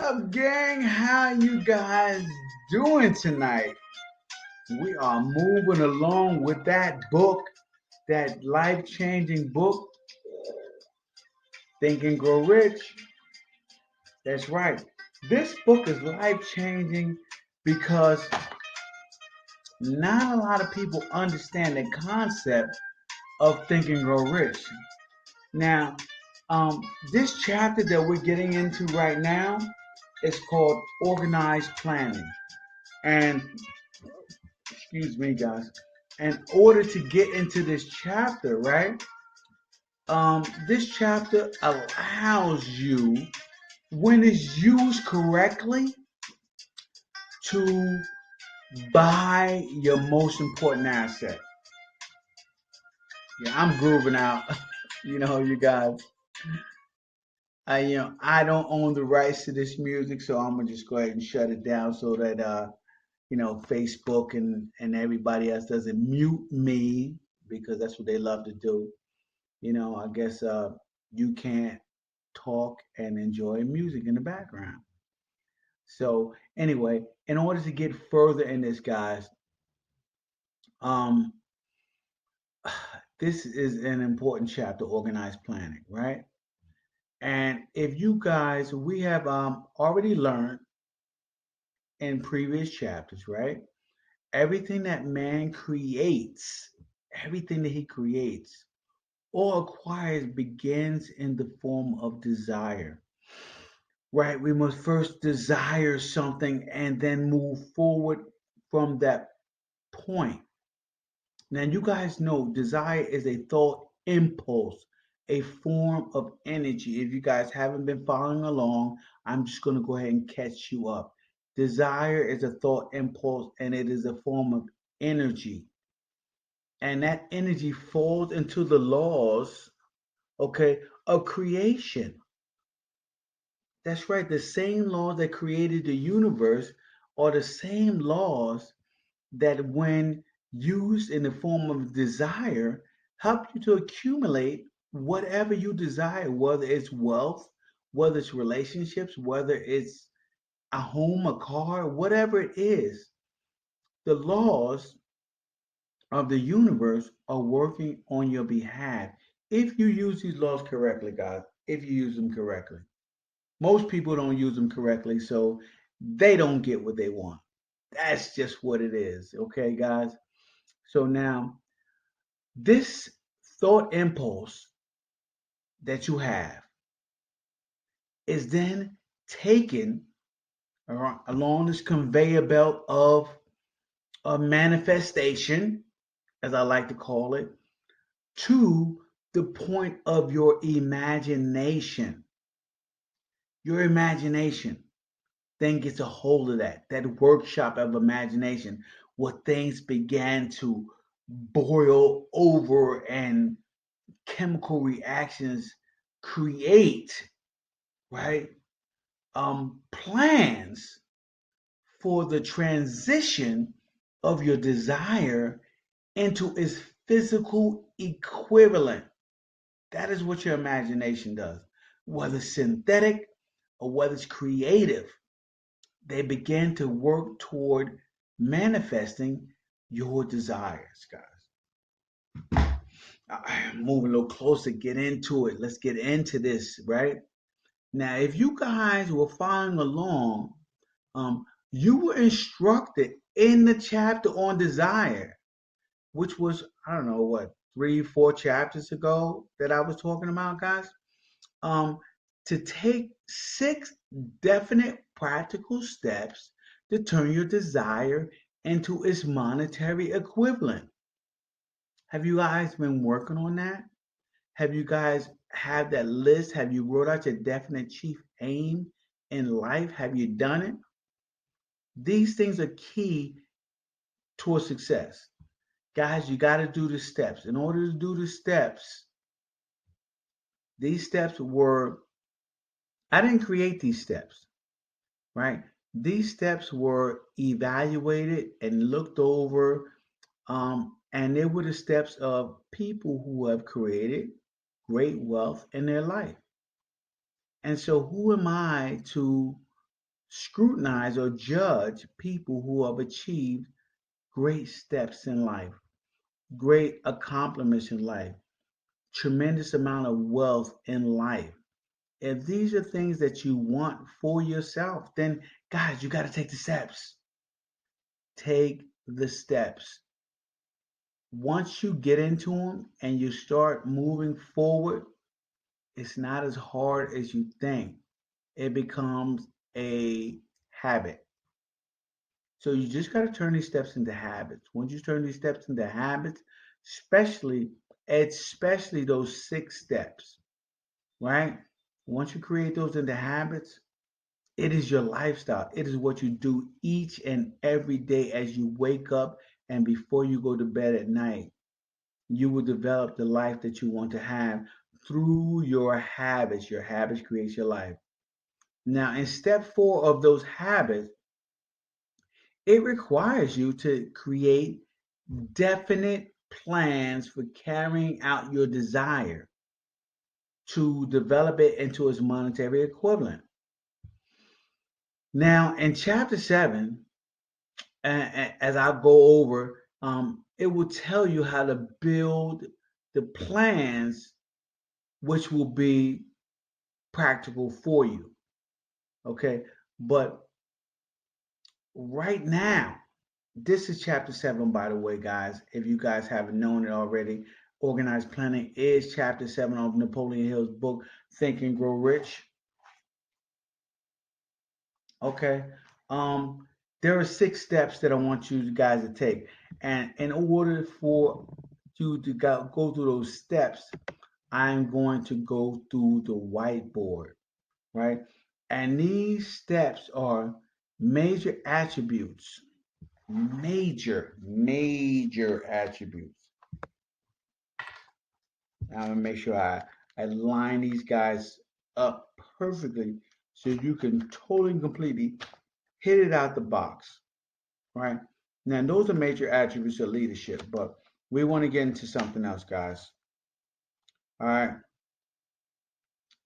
Up, gang? How you guys doing tonight? We are moving along with that book, that life-changing book, Think and Grow Rich. That's right. This book is life-changing because not a lot of people understand the concept of Think and Grow Rich. Now, um, this chapter that we're getting into right now is called Organized Planning. And excuse me, guys. In order to get into this chapter, right? This chapter allows you, when it's used correctly, to buy your most important asset. Yeah, I'm grooving out. You guys. I don't own the rights to this music, so I'm gonna just go ahead and shut it down so that Facebook and everybody else doesn't mute me because that's what they love to do. I guess you can't talk and enjoy music in the background. So anyway, in order to get further in this, guys, um, this is an important chapter, organized planning, right? And if you guys, we have already learned in previous chapters, right? Everything that man creates, everything that he creates or acquires begins in the form of desire. Right? We must first desire something and then move forward from that point. Now, you guys know desire is a thought impulse, a form of energy. If you guys haven't been following along, I'm just going to go ahead and catch you up. Desire is a thought impulse and it is a form of energy. And that energy falls into the laws, okay, of creation. That's right. The same laws that created the universe are the same laws that, when used in the form of desire, help you to accumulate whatever you desire, whether it's wealth, whether it's relationships, whether it's a home, a car, whatever it is. The laws of the universe are working on your behalf if you use these laws correctly, guys, if you use them correctly. Most people don't use them correctly, so they don't get what they want. That's just what it is, okay, guys? So now, this thought impulse that you have is then taken along this conveyor belt of a manifestation, as I like to call it, to the point of your imagination. Your imagination then gets a hold of that workshop of imagination where things began to boil over and chemical reactions create, right? Plans for the transition of your desire into its physical equivalent. That is what your imagination does. Whether synthetic or whether it's creative, they begin to work toward manifesting your desires, guys. Move a little closer, get into it. Let's get into this, right? Now, if you guys were following along, um, you were instructed in the chapter on desire, which was, I don't know, what, 3, 4 chapters ago that I was talking about, guys, um, to take 6 definite practical steps to turn your desire into its monetary equivalent. Have you guys been working on that? Have you guys had that list? Have you wrote out your definite chief aim in life? Have you done it? These things are key towards success. Guys, you got to do the steps. In order to do the steps, these steps were, I didn't create these steps, right? These steps were evaluated and looked over, and they were the steps of people who have created great wealth in their life. And so, who am I to scrutinize or judge people who have achieved great steps in life, great accomplishments in life, tremendous amount of wealth in life. If these are things that you want for yourself, then guys, you got to take the steps. Take the steps. Once you get into them and you start moving forward, it's not as hard as you think. It becomes a habit. So you just got to turn these steps into habits. Once you turn these steps into habits, especially especially those 6 steps, right? Once you create those into habits, it is your lifestyle. It is what you do each and every day as you wake up and before you go to bed at night. You will develop the life that you want to have through your habits. Your habits create your life. Now, in step 4 of those habits, it requires you to create definite plans for carrying out your desire to develop it into its monetary equivalent. Now, in chapter 7, as I go over, it will tell you how to build the plans which will be practical for you. Okay. But right now, this is chapter 7, by the way, guys. If you guys haven't known it already, organized planning is chapter 7 of Napoleon Hill's book, Think and Grow Rich. Okay. Um, there are 6 steps that I want you guys to take. And in order for you to go through those steps, I'm going to go through the whiteboard, right? And these steps are major attributes, major attributes. I'm gonna make sure I line these guys up perfectly so you can totally and completely hit it out the box, right? Now, those are major attributes of leadership, but we want to get into something else, guys. All right.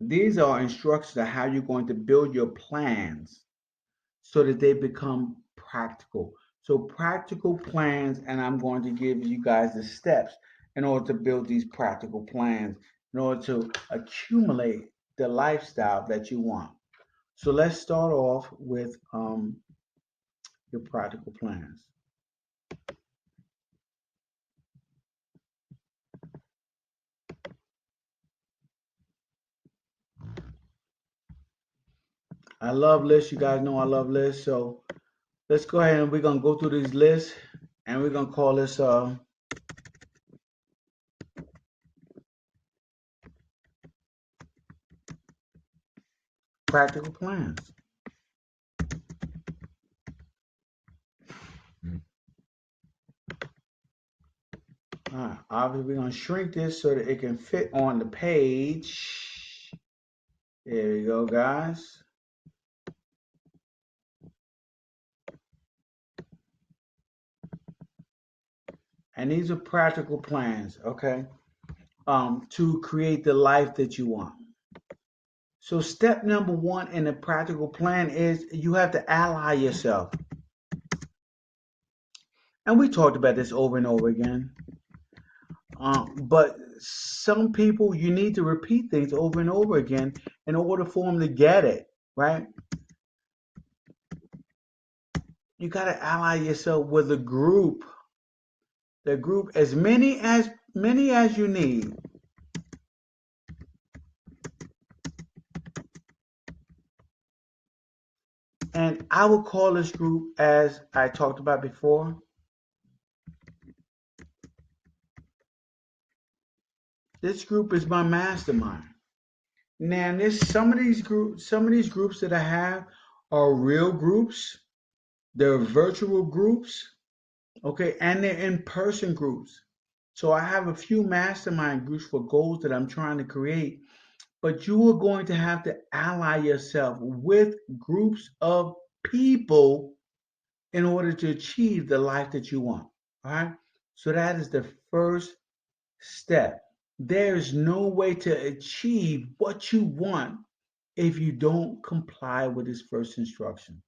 These are instructions on how you're going to build your plans so that they become practical. So, practical plans, and I'm going to give you guys the steps in order to build these practical plans, in order to accumulate the lifestyle that you want. So, let's start off with your practical plans. I love lists. You guys know I love lists. So, let's go ahead and we're going to go through these lists and we're going to call this practical plans. All right, obviously we're going to shrink this so that it can fit on the page. There we go, guys. And these are practical plans, okay, to create the life that you want. So step number 1 in a practical plan is you have to ally yourself. And we talked about this over and over again. But some people, you need to repeat things over and over again in order for them to get it, right? You got to ally yourself with a group. The group, as many as you need. And I will call this group, as I talked about before, this group is my mastermind. Now, there's some of these groups that I have are real groups, they're virtual groups, okay, and they're in-person groups. So I have a few mastermind groups for goals that I'm trying to create, but you are going to have to ally yourself with groups of people in order to achieve the life that you want. All right. So that is the first step. There is no way to achieve what you want if you don't comply with this first instruction.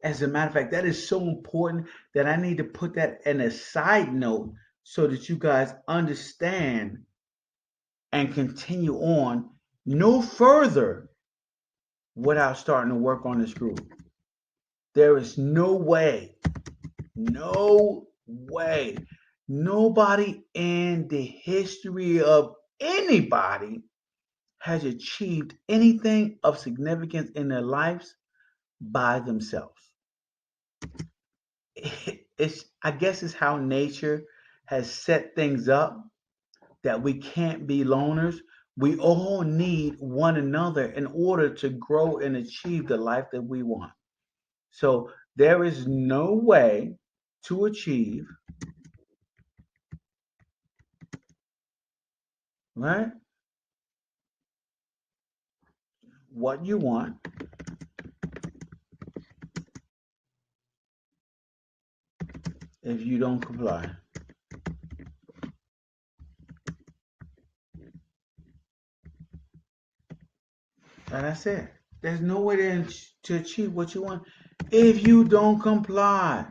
As a matter of fact, that is so important that I need to put that in a side note so that you guys understand and continue on no further without starting to work on this group. There is no way, no way, nobody in the history of anybody has achieved anything of significance in their lives by themselves. It's, I guess it's how nature has set things up that we can't be loners. We all need one another in order to grow and achieve the life that we want. So there is no way to achieve, right, what you want if you don't comply. And that's it. There's no way to achieve what you want if you don't comply.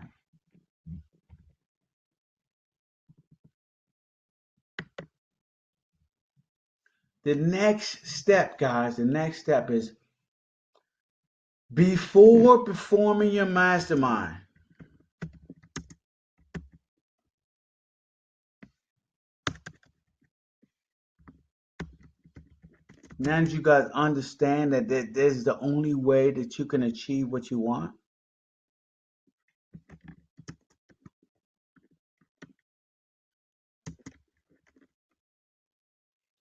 The next step, guys, the next step is before performing your mastermind. Now that you guys understand that this is the only way that you can achieve what you want.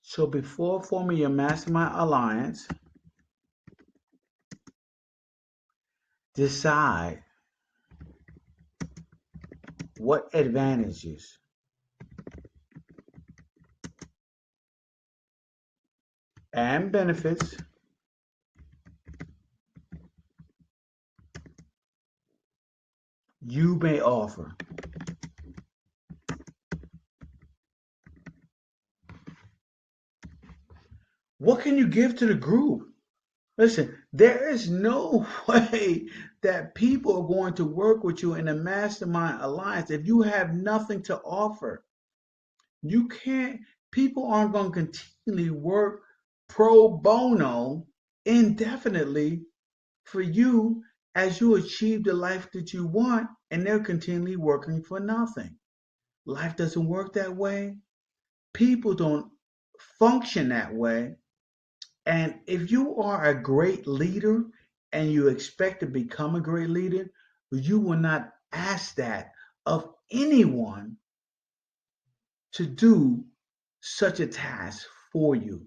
So before forming your mastermind alliance, decide what advantages and benefits you may offer. What can you give to the group? Listen, there is no way that people are going to work with you in a mastermind alliance if you have nothing to offer. You can't, people aren't going to continually work pro bono indefinitely for you as you achieve the life that you want, and they're continually working for nothing. Life doesn't work that way. People don't function that way. And if you are a great leader and you expect to become a great leader, you will not ask that of anyone to do such a task for you.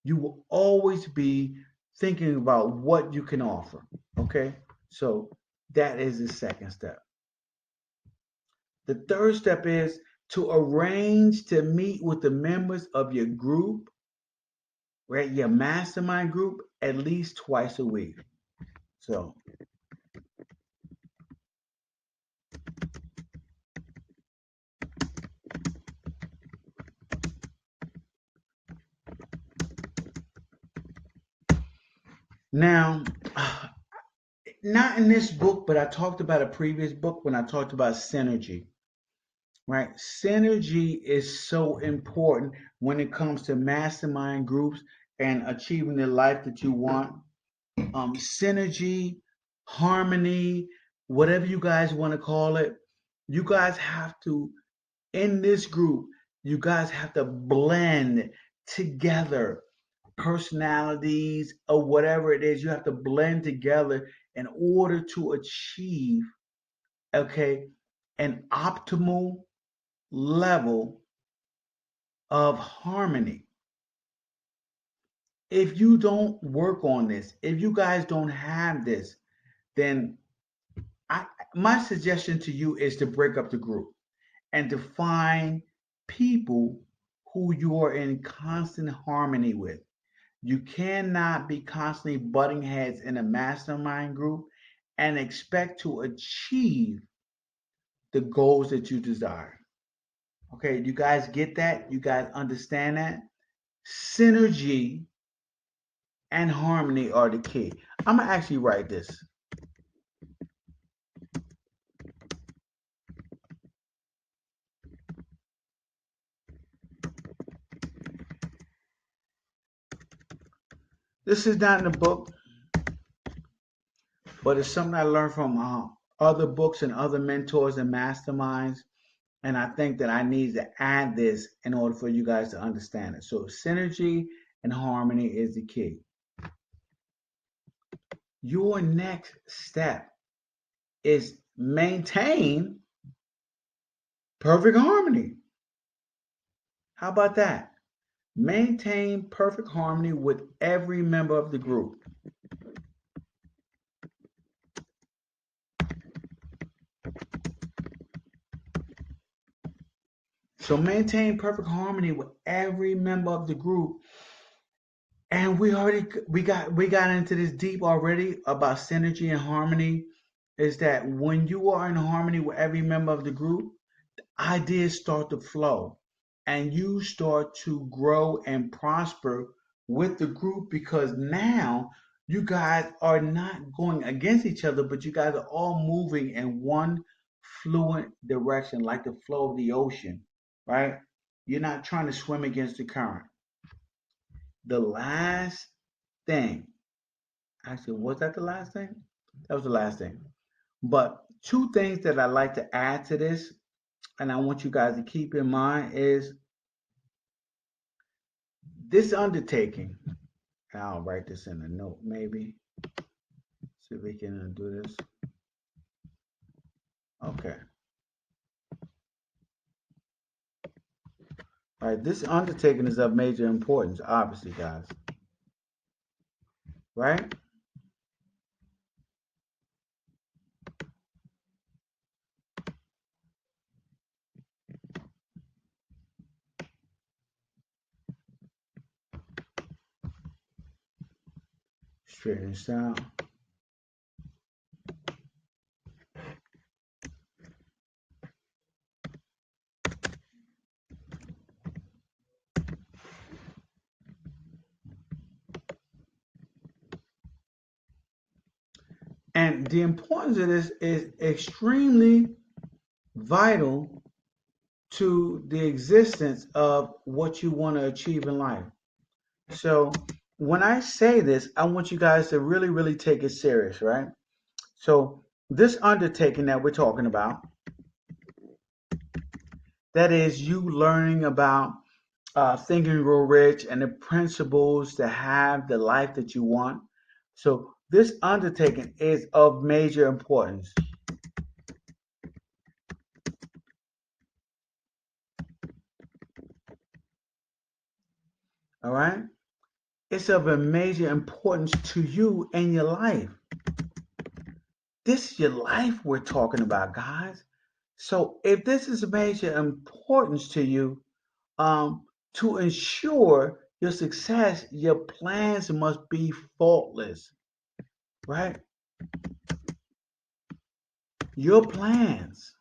You will always be thinking about what you can offer. Okay? So that is the second step. The third step is to arrange to meet with the members of your group, right? Your mastermind group at least twice a week. So now, not in this book, but I talked about a previous book when I talked about synergy, right? Synergy is so important when it comes to mastermind groups and achieving the life that you want. Synergy, harmony, whatever you guys want to call it, you guys have to, in this group, you guys have to blend together personalities or whatever it is. You have to blend together in order to achieve, okay, an optimal level of harmony. If you don't work on this, if you guys don't have this, then I, my suggestion to you is to break up the group and to find people who you are in constant harmony with. You cannot be constantly butting heads in a mastermind group and expect to achieve the goals that you desire. Okay, you guys get that? You guys understand that? Synergy and harmony are the key. I'm going to actually write this. This is not in the book, but it's something I learned from other books and other mentors and masterminds. And I think that I need to add this in order for you guys to understand it. So, synergy and harmony is the key. Your next step is maintain perfect harmony. How about that? Maintain perfect harmony with every member of the group. So maintain perfect harmony with every member of the group. And we got into this deep already about synergy and harmony. Is that when you are in harmony with every member of the group, ideas start to flow and you start to grow and prosper with the group because now you guys are not going against each other, but you guys are all moving in one fluent direction, like the flow of the ocean, right? You're not trying to swim against the current. The last thing, actually, was that the last thing? That was the last thing. But two things that I like to add to this, and I want you guys to keep in mind, is this undertaking. I'll write this in a note, maybe. See if we can do this. Okay. All right. This undertaking is of major importance, obviously, guys. Right? Straighten this out. And the importance of this is extremely vital to the existence of what you want to achieve in life. So when I say this, I want you guys to really, really take it serious, right? So this undertaking that we're talking about, that is you learning about Think and Grow Rich and the principles to have the life that you want. So this undertaking is of major importance. All right? It's of a major importance to you and your life. This is your life we're talking about, guys. So if this is a major importance to you, to ensure your success, your plans must be faultless, right? Your plans.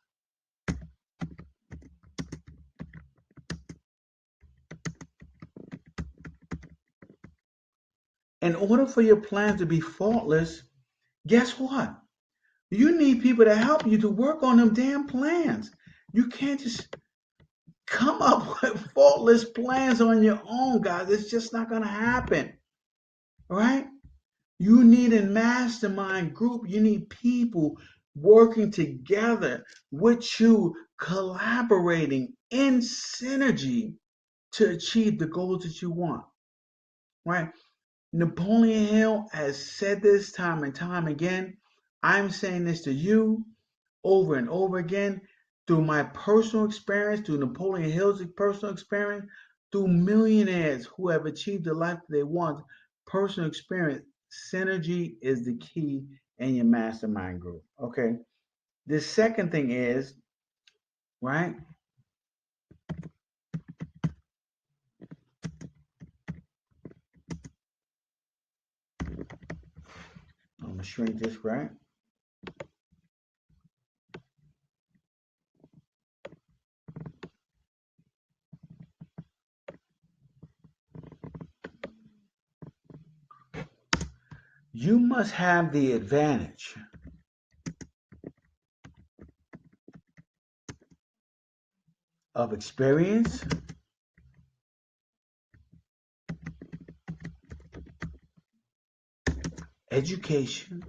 In order for your plans to be faultless, guess what? You need people to help you to work on them damn plans. You can't just come up with faultless plans on your own, guys. It's just not going to happen, right? You need a mastermind group. You need people working together with you, collaborating in synergy to achieve the goals that you want, right? Napoleon Hill has said this time and time again. I'm saying this to you over and over again through my personal experience, through Napoleon Hill's personal experience, through millionaires who have achieved the life that they want. Personal experience, synergy is the key in your mastermind group. Okay. The second thing is, right? I'm going to shrink this, right? must have the advantage of experience, education,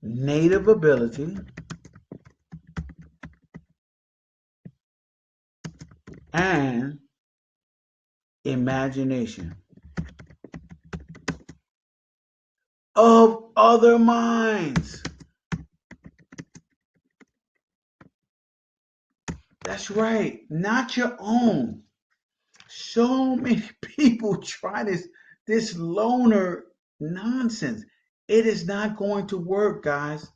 native ability, and imagination of other minds. That's right, not your own. So many people try this loner nonsense. It is not going to work, guys.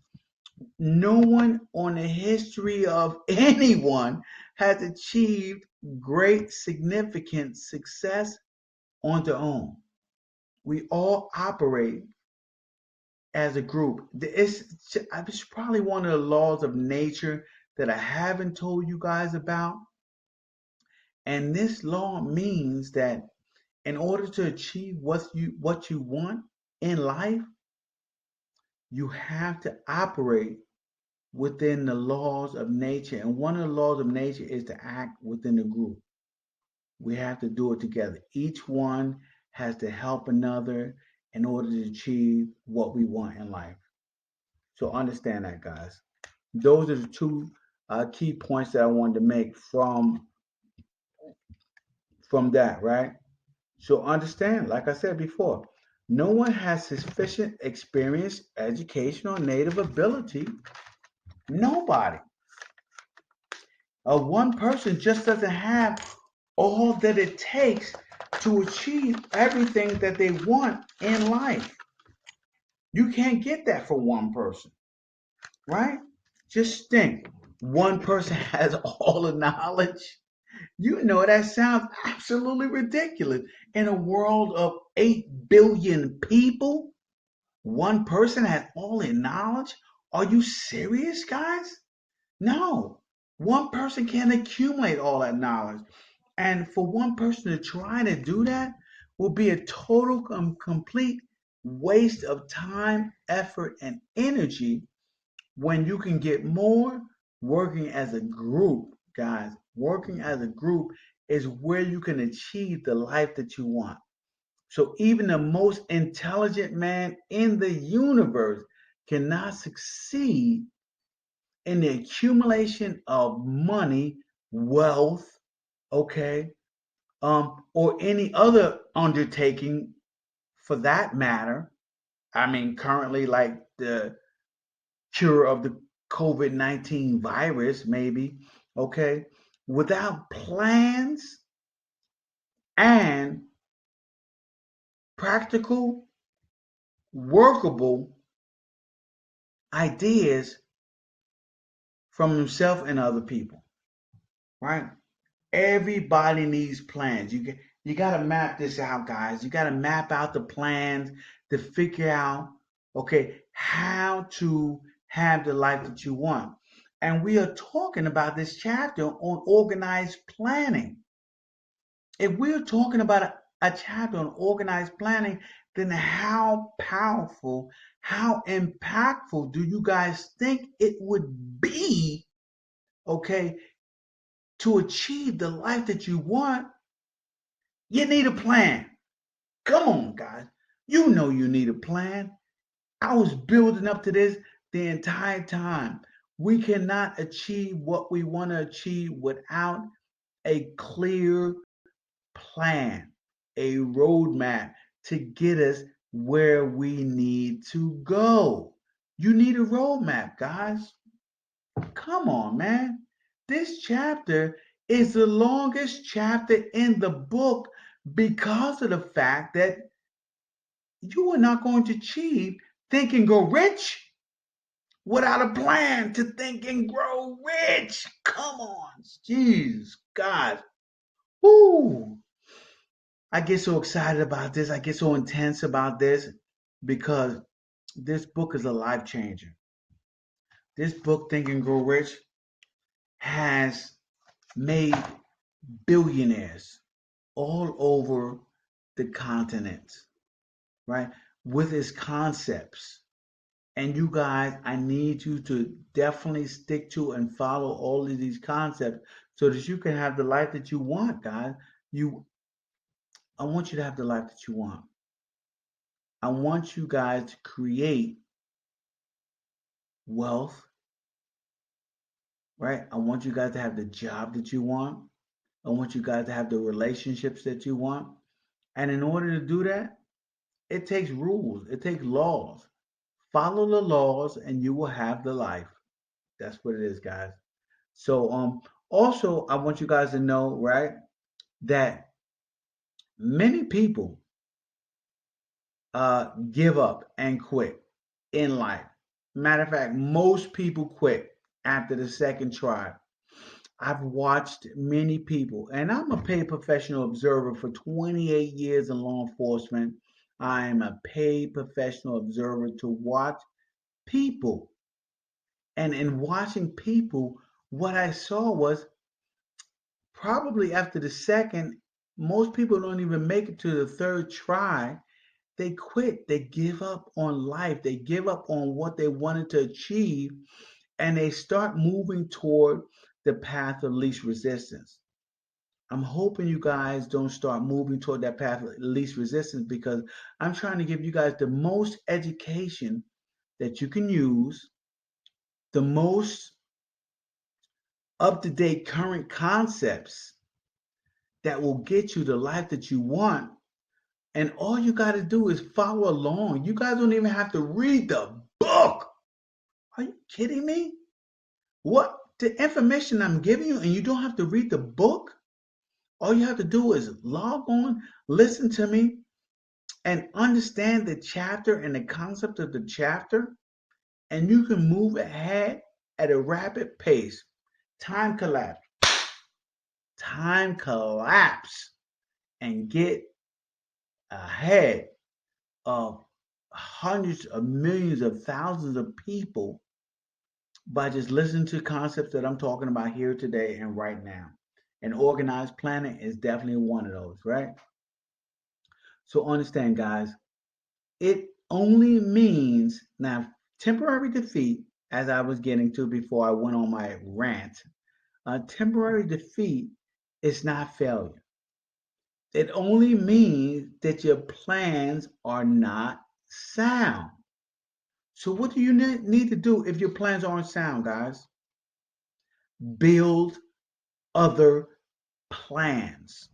No one on the history of anyone has achieved great significant success on their own. We all operate as a group. It's probably one of the laws of nature that I haven't told you guys about. And this law means that in order to achieve what you want in life, you have to operate within the laws of nature. And one of the laws of nature is to act within a group. We have to do it together. Each one has to help another in order to achieve what we want in life. So understand that, guys. Those are the two key points that I wanted to make from that, right? So understand, like I said before, no one has sufficient experience, education, or native ability. Nobody. One person just doesn't have all that it takes to achieve everything that they want in life. You can't get that for one person, right? Just think one person has all the knowledge. You know, that sounds absolutely ridiculous. In a world of 8 billion people, one person has all the knowledge? Are you serious, guys? No. One person can't accumulate all that knowledge. And for one person to try to do that will be a total complete waste of time, effort, and energy when you can get more working as a group, guys. Working as a group is where you can achieve the life that you want. So even the most intelligent man in the universe cannot succeed in the accumulation of money, wealth, okay, or any other undertaking for that matter. I mean, currently, like the cure of the COVID-19 virus, maybe, okay, without plans and practical, workable ideas from himself and other people, right? Everybody needs plans. You got to map this out, guys. You got to map out the plans to figure out, okay, how to have the life that you want. And we are talking about this chapter on organized planning. If we're talking about a chapter on organized planning, then how powerful, how impactful do you guys think it would be, okay, to achieve the life that you want? You need a plan. Come on, guys. You know you need a plan. I was building up to this the entire time. We cannot achieve what we want to achieve without a clear plan, a roadmap to get us where we need to go. You need a roadmap, guys. Come on, man. This chapter is the longest chapter in the book because of the fact that you are not going to achieve think and go rich without a plan to think and grow rich. Come on. Jeez, God. Woo. I get so excited about this. I get so intense about this because this book is a life changer. This book, Think and Grow Rich, has made billionaires all over the continents, right? With his concepts. And you guys, I need you to definitely stick to and follow all of these concepts so that you can have the life that you want, guys. You I want you to have the life that you want. I want you guys to create wealth, right? I want you guys to have the job that you want. I want you guys to have the relationships that you want. And in order to do that, it takes rules, it takes laws. Follow the laws and you will have the life. That's what it is, guys. So also I want you guys to know, right, that many people give up and quit in life. Matter of fact, most people quit after the second try. I've watched many people, and I'm a paid professional observer for 28 years in law enforcement. I am a paid professional observer to watch people. And in watching people, what I saw was probably after the second, most people don't even make it to the third try. They quit. They give up on life. They give up on what they wanted to achieve, and they start moving toward the path of least resistance. I'm hoping you guys don't start moving toward that path of least resistance because I'm trying to give you guys the most education that you can use, the most up to date current concepts that will get you the life that you want. And all you got to do is follow along. You guys don't even have to read the book. Are you kidding me? What? The information I'm giving you, and you don't have to read the book? All you have to do is log on, listen to me, and understand the chapter and the concept of the chapter, and you can move ahead at a rapid pace. Time collapse. Time collapse and get ahead of hundreds of millions of thousands of people by just listening to concepts that I'm talking about here today and right now. And organized planning is definitely one of those, right? So understand, guys, it only means now temporary defeat, as I was getting to before I went on my rant. Temporary defeat is not failure. It only means that your plans are not sound. So, what do you need to do if your plans aren't sound, guys? Build other plans.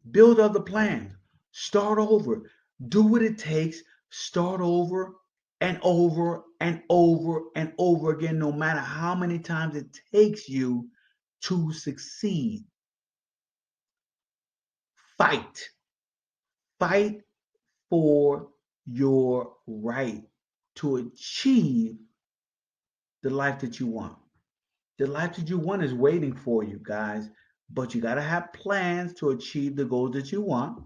Build other plans. Start over. Do what it takes. Start over and over and over and over again, no matter how many times it takes you to succeed. Fight. Fight for your right to achieve the life that you want. The life that you want is waiting for you, guys. But you got to have plans to achieve the goals that you want.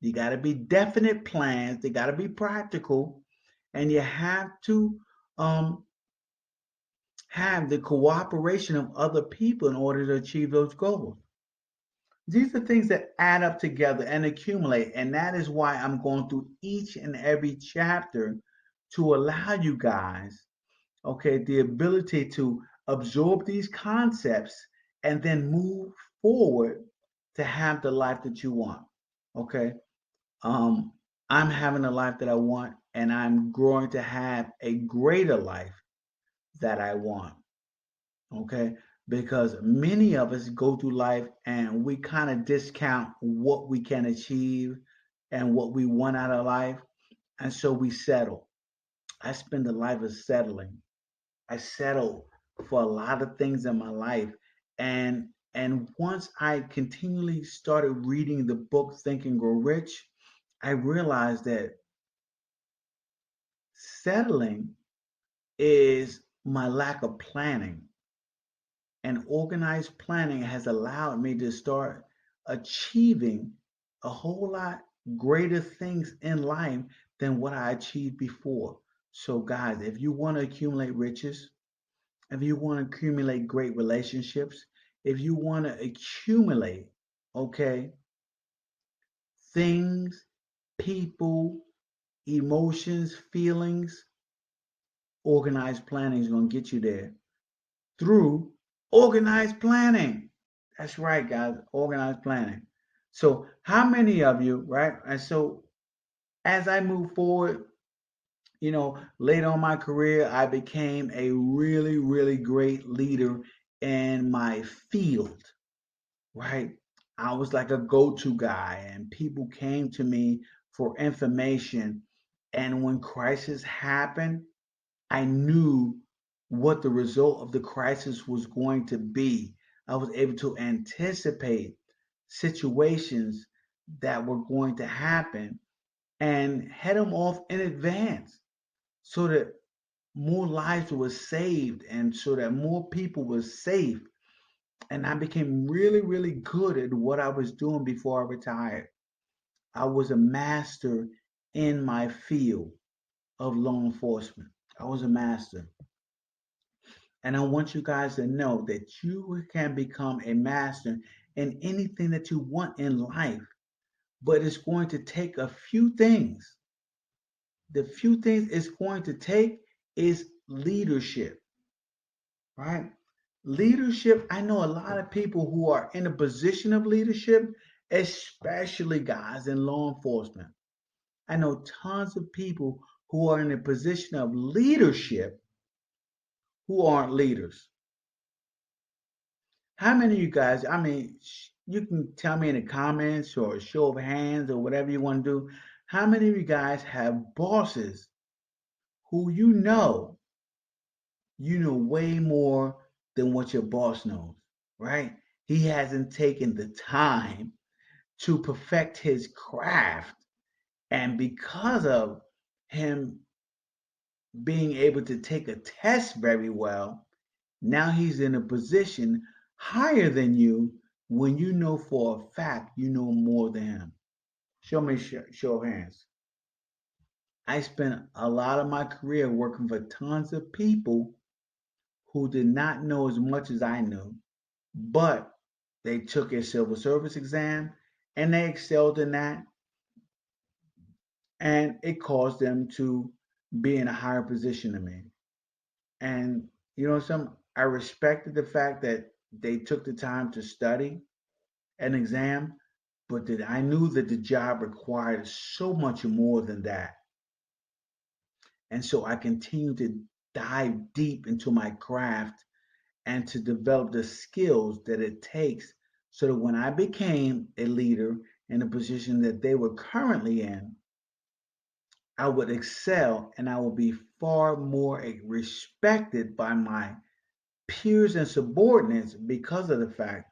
You got to be definite plans. They got to be practical. And you have to um, have the cooperation of other people in order to achieve those goals. These are things that add up together and accumulate. And that is why I'm going through each and every chapter to allow you guys, okay, the ability to absorb these concepts and then move forward to have the life that you want. Okay. Um, I'm having the life that I want, and I'm growing to have a greater life that I want. Okay. Because many of us go through life and we kind of discount what we can achieve and what we want out of life. And so we settle. I spend a life of settling. I settled for a lot of things in my life. And once I continually started reading the book Think and Grow Rich, I realized that settling is my lack of planning. And organized planning has allowed me to start achieving a whole lot greater things in life than what I achieved before. So, guys, if you want to accumulate riches, if you want to accumulate great relationships, if you want to accumulate, okay, things, people, emotions, feelings, organized planning is going to get you there through organized planning. That's right, guys, organized planning. So, how many of you, right? And so, as I move forward, later on in my career, I became a really, really great leader in my field, right? I was like a go to guy, and people came to me for information. And when crisis happened, I knew what the result of the crisis was going to be. I was able to anticipate situations that were going to happen and head them off in advance so that more lives were saved and so that more people were safe. And I became really, really good at what I was doing before I retired. I was a master in my field of law enforcement. I was a master. And I want you guys to know that you can become a master in anything that you want in life, but it's going to take a few things. The few things it's going to take is leadership, right? Leadership, I know a lot of people who are in a position of leadership, especially guys in law enforcement. I know tons of people who are in a position of leadership who aren't leaders. How many of you guys, I mean, you can tell me in the comments or a show of hands or whatever you want to do, how many of you guys have bosses who you know way more than what your boss knows, right? He hasn't taken the time to perfect his craft. And because of him being able to take a test very well, now he's in a position higher than you when you know for a fact you know more than him. Show me show of hands. I spent a lot of my career working for tons of people who did not know as much as I knew, but they took a civil service exam and they excelled in that, and it caused them to be in a higher position than me. And I respected the fact that they took the time to study an exam, but that I knew that the job required so much more than that. And so I continued to dive deep into my craft and to develop the skills that it takes so that when I became a leader in a position that they were currently in, I would excel and I would be far more respected by my peers and subordinates because of the fact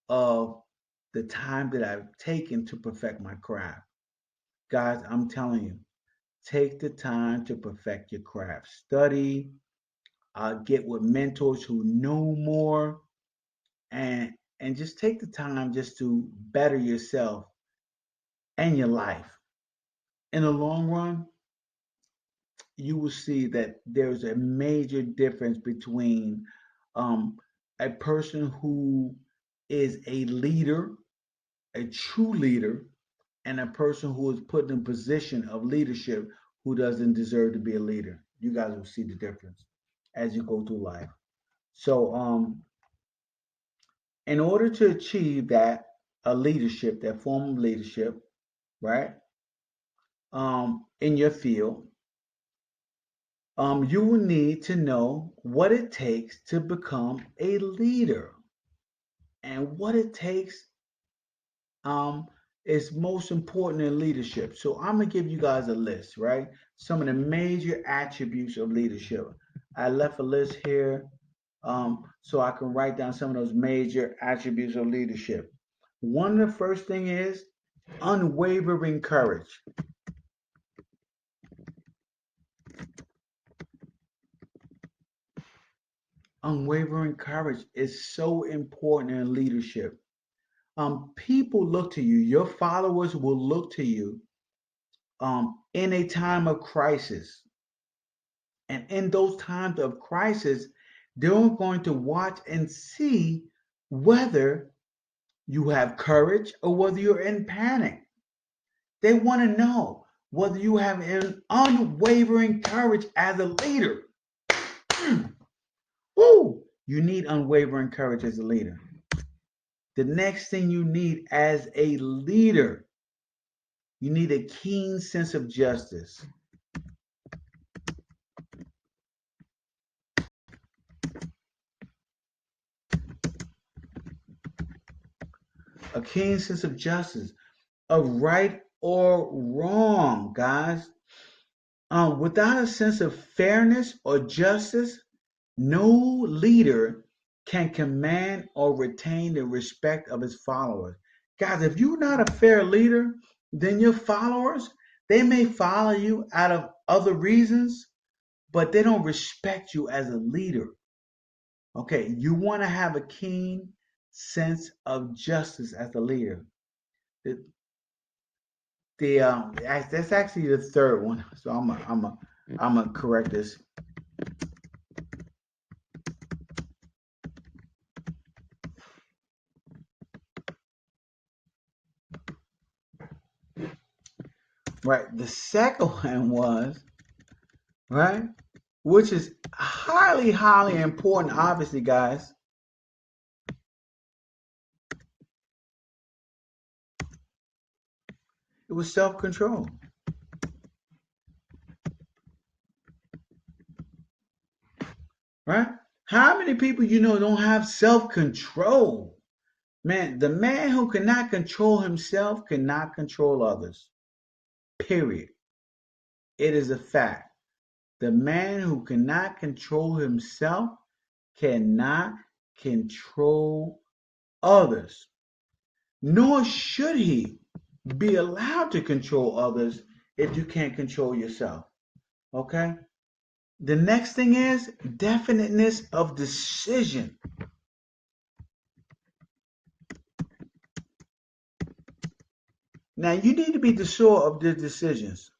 of the time that I've taken to perfect my craft. Guys, I'm telling you, take the time to perfect your craft. Study, get with mentors who know more, and just take the time just to better yourself and your life. In the long run, you will see that there's a major difference between um, a person who is a leader, a true leader, and a person who is put in a position of leadership who doesn't deserve to be a leader. You guys will see the difference as you go through life. So, in order to achieve that, a leadership, that form of leadership, right, in your field, you will need to know what it takes to become a leader. And what it takes um, is most important in leadership. So I'm gonna give you guys a list, right? Some of the major attributes of leadership. I left a list here so I can write down some of those major attributes of leadership. One of the first thing is unwavering courage. Unwavering courage is so important in leadership. People look to you. Your followers will look to you in a time of crisis. And in those times of crisis, they're going to watch and see whether you have courage or whether you're in panic. They want to know whether you have an unwavering courage as a leader. Woo! You need unwavering courage as a leader. The next thing you need as a leader, you need a keen sense of justice. A keen sense of justice, of right or wrong, guys. Without a sense of fairness or justice, no leader can command or retain the respect of his followers. Guys, if you're not a fair leader, then your followers, they may follow you out of other reasons, but they don't respect you as a leader. Okay, you want to have a keen sense of justice as a leader. The, that's actually the third one. So I'm gonna correct this. Right. The second one was right, which is highly, highly important. Obviously, guys, it was self-control. Right. How many people you know don't have self-control? Man, the man who cannot control himself cannot control others. Period. It is a fact. The man who cannot control himself cannot control others, nor should he be allowed to control others if you can't control yourself. Okay? The next thing is definiteness of decision. Now, you need to be sure of the decisions.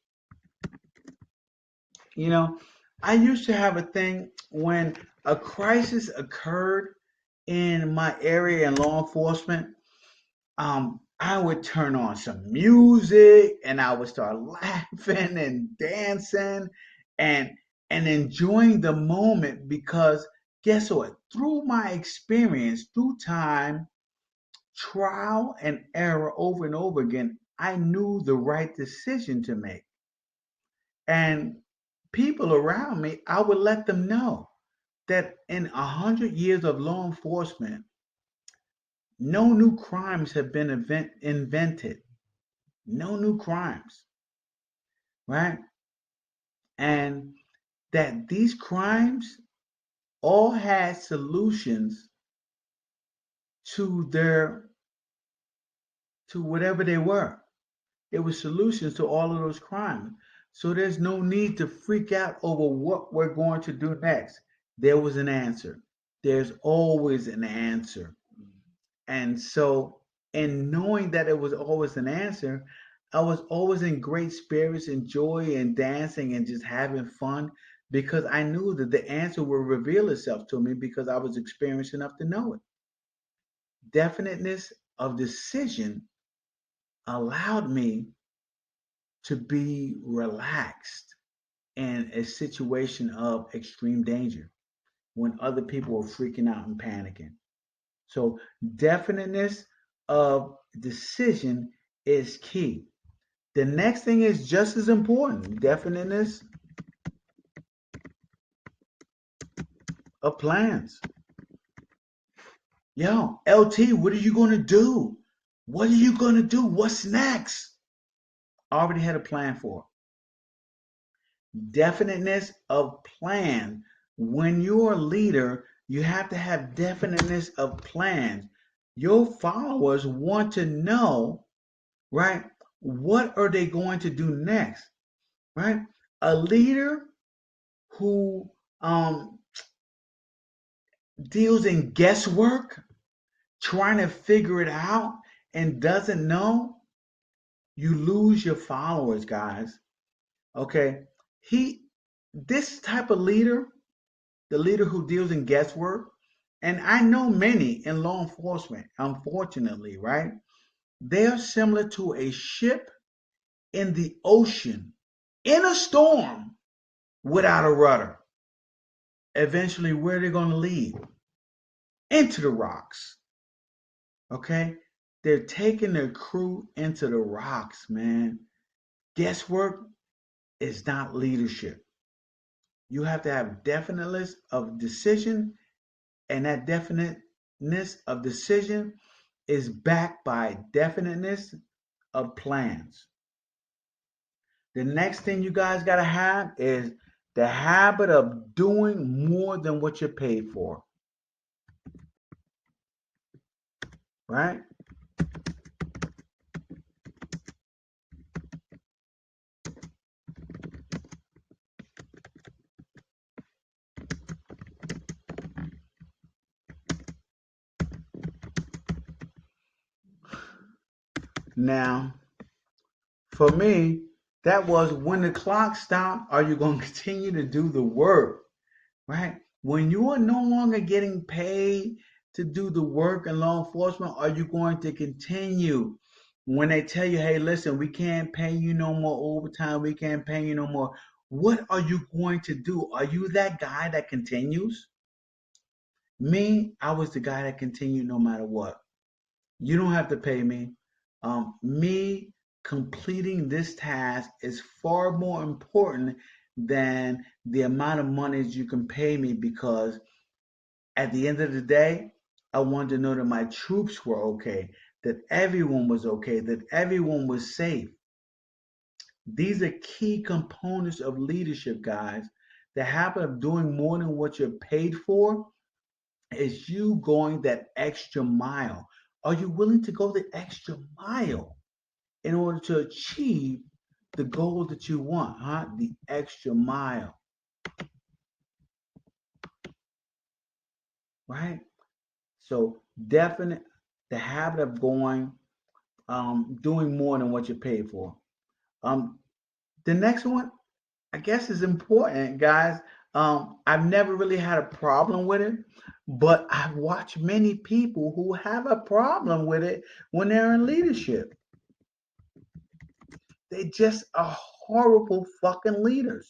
You know, I used to have a thing when a crisis occurred in my area in law enforcement. I would turn on some music and I would start laughing and dancing and enjoying the moment because guess what? Through my experience, through time, trial and error over and over again, I knew the right decision to make. And people around me, I would let them know that in 100 years of law enforcement, no new crimes have been invented. No new crimes, right? And that these crimes all had solutions to their to whatever they were. It was solutions to all of those crimes. So there's no need to freak out over what we're going to do next. There was an answer. There's always an answer. And so, in knowing that it was always an answer, I was always in great spirits and joy and dancing and just having fun because I knew that the answer would reveal itself to me because I was experienced enough to know it. Definiteness of decision allowed me to be relaxed in a situation of extreme danger when other people were freaking out and panicking. So, definiteness of decision is key. The next thing is just as important, definiteness of plans. Yo, LT, what are you going to do? What are you going to do? What's next? I already had a plan for it. Definiteness of plan. When you're a leader, you have to have definiteness of plans. Your followers want to know, right? What are they going to do next? Right? A leader who deals in guesswork, trying to figure it out, and doesn't know, you lose your followers, guys. Okay, he, this type of leader, the leader who deals in guesswork, And I know many in law enforcement, unfortunately, right? They are similar to a ship in the ocean in a storm without a rudder. Eventually, where they're going to lead? Into the rocks. Okay? They're taking their crew into the rocks, man. Guesswork is not leadership. You have to have definiteness of decision, and that definiteness of decision is backed by definiteness of plans. The next thing you guys got to have is the habit of doing more than what you're paid for, right? Now, for me, that was when the clock stopped, are you going to continue to do the work, right? When you are no longer getting paid to do the work in law enforcement, are you going to continue? When they tell you, hey, listen, we can't pay you no more overtime, we can't pay you no more, what are you going to do? Are you that guy that continues? Me, I was the guy that continued no matter what. You don't have to pay me. Me completing this task is far more important than the amount of money you can pay me, because at the end of the day, I wanted to know that my troops were okay, that everyone was okay, that everyone was safe. These are key components of leadership, guys. The habit of doing more than what you're paid for is you going that extra mile. Are you willing to go the extra mile in order to achieve the goal that you want, huh? The extra mile, right? So definite the habit of going, doing more than what you paid for. Um, the next one, I guess, is important, guys. I've never really had a problem with it, but I've watched many people who have a problem with it when they're in leadership. They just are horrible fucking leaders.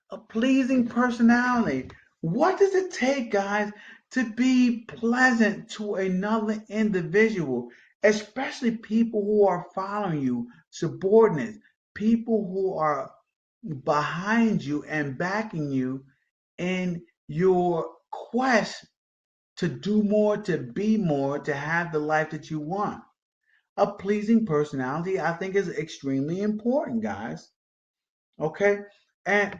A pleasing personality. What does it take, guys, to be pleasant to another individual, especially people who are following you, subordinates, people who are behind you and backing you in your quest to do more, to be more, to have the life that you want? A pleasing personality, I think, is extremely important, guys. Okay, and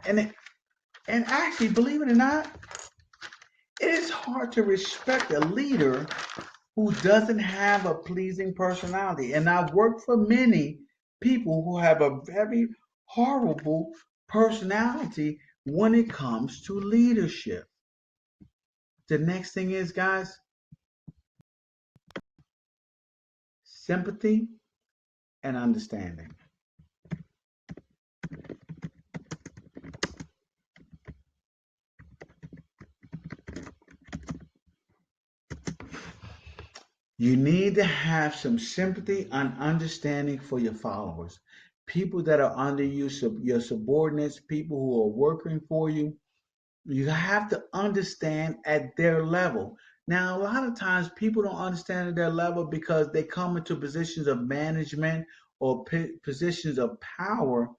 actually, believe it or not, it is hard to respect a leader who doesn't have a pleasing personality. And I've worked for many people who have a very horrible personality when it comes to leadership. The next thing is, guys, sympathy and understanding. You need to have some sympathy and understanding for your followers, people that are under you, your subordinates, people who are working for you. You have to understand at their level. Now, a lot of times people don't understand at their level because they come into positions of management or positions of power,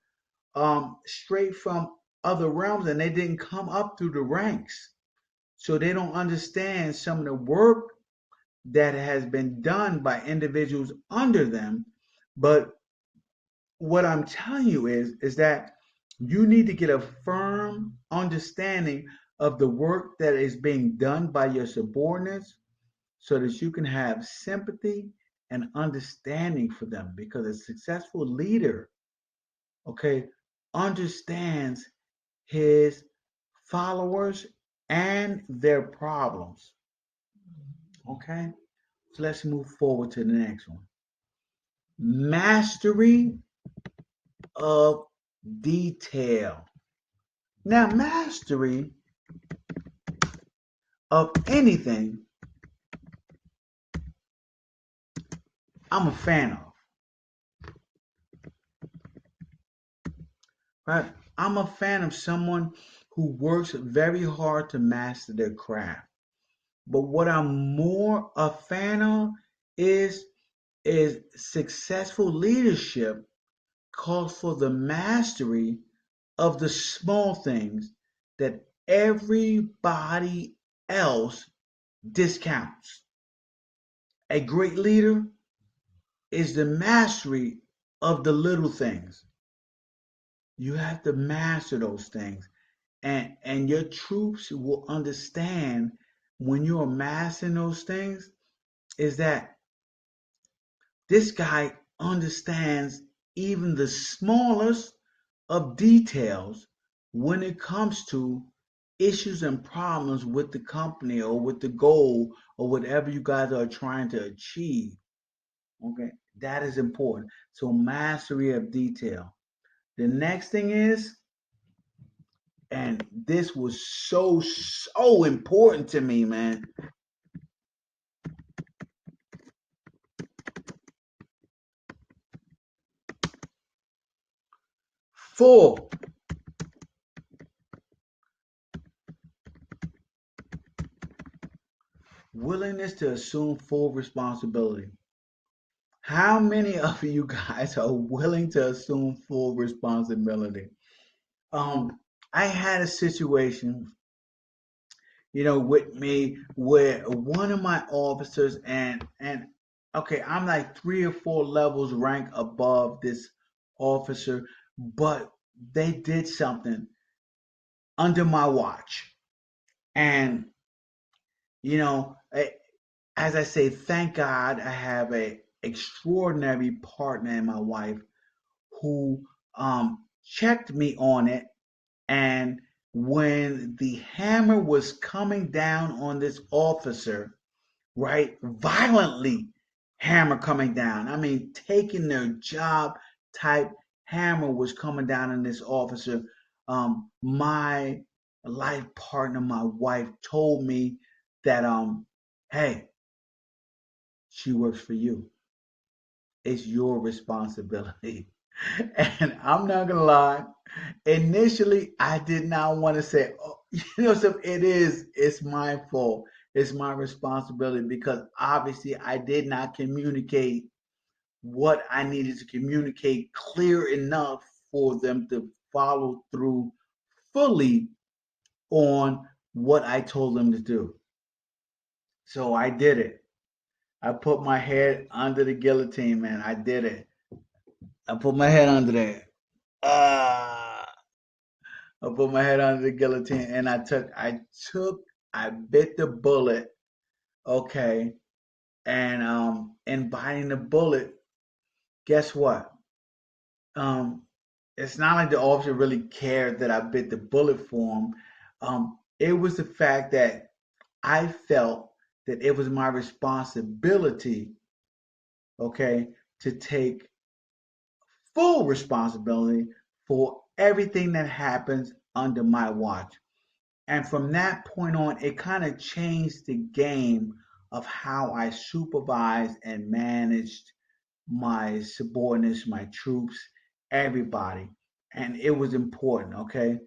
straight from other realms, and they didn't come up through the ranks. So they don't understand some of the work that has been done by individuals under them. But what I'm telling you is that you need to get a firm understanding of the work that is being done by your subordinates so that you can have sympathy and understanding for them, because a successful leader, okay, understands his followers and their problems. Okay, so let's move forward to the next one. Mastery of detail. Now, mastery of anything, I'm a fan of, right? I'm a fan of someone who works very hard to master their craft. But what I'm more a fan of is is successful leadership calls for the mastery of the small things that everybody else discounts. A great leader is the mastery of the little things. You have to master those things. And your troops will understand when you're mastering those things is that this guy understands even the smallest of details when it comes to issues and problems with the company or with the goal or whatever you guys are trying to achieve. Okay, that is important. So, mastery of detail. The next thing is, and this was so important to me, man. Full willingness to assume full responsibility. How many of you guys are willing to assume full responsibility? Um, I had a situation, with me where one of my officers and okay, I'm like 3 or 4 levels rank above this officer, but they did something under my watch. And you know, eh, as I say, thank God I have a extraordinary partner in my wife who checked me on it. And when the hammer was coming down on this officer, right, violently, hammer coming down. I mean, taking their job type hammer was coming down on this officer. My life partner, my wife, told me that, hey, she works for you. It's your responsibility. And I'm not gonna lie. Initially, I did not want to say, oh, so it's my fault. It's my responsibility because obviously I did not communicate what I needed to communicate clear enough for them to follow through fully on what I told them to do. So I did it. I put my head under the guillotine, man. I did it. I put my head under there. Ah, I put my head under the guillotine and I bit the bullet, okay, and in biting the bullet, guess what? Um, it's not like the officer really cared that I bit the bullet for him. It was the fact that I felt that it was my responsibility, okay, to take full responsibility for everything that happens under my watch. And from that point on, it kind of changed the game of how I supervised and managed my subordinates, my troops, everybody. And it was important, okay?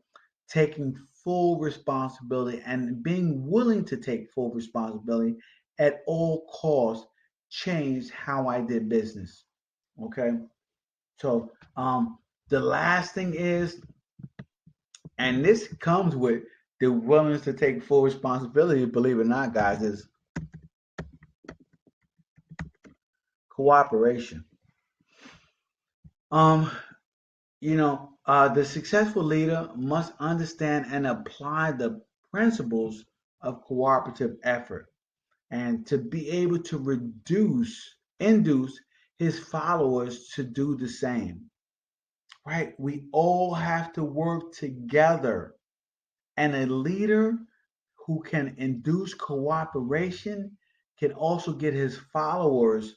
Taking full responsibility and being willing to take full responsibility at all costs changed how I did business, okay? So, the last thing is, and this comes with the willingness to take full responsibility, believe it or not, guys, is cooperation. Um, the successful leader must understand and apply the principles of cooperative effort and to be able to induce his followers to do the same. Right? We all have to work together. And a leader who can induce cooperation can also get his followers,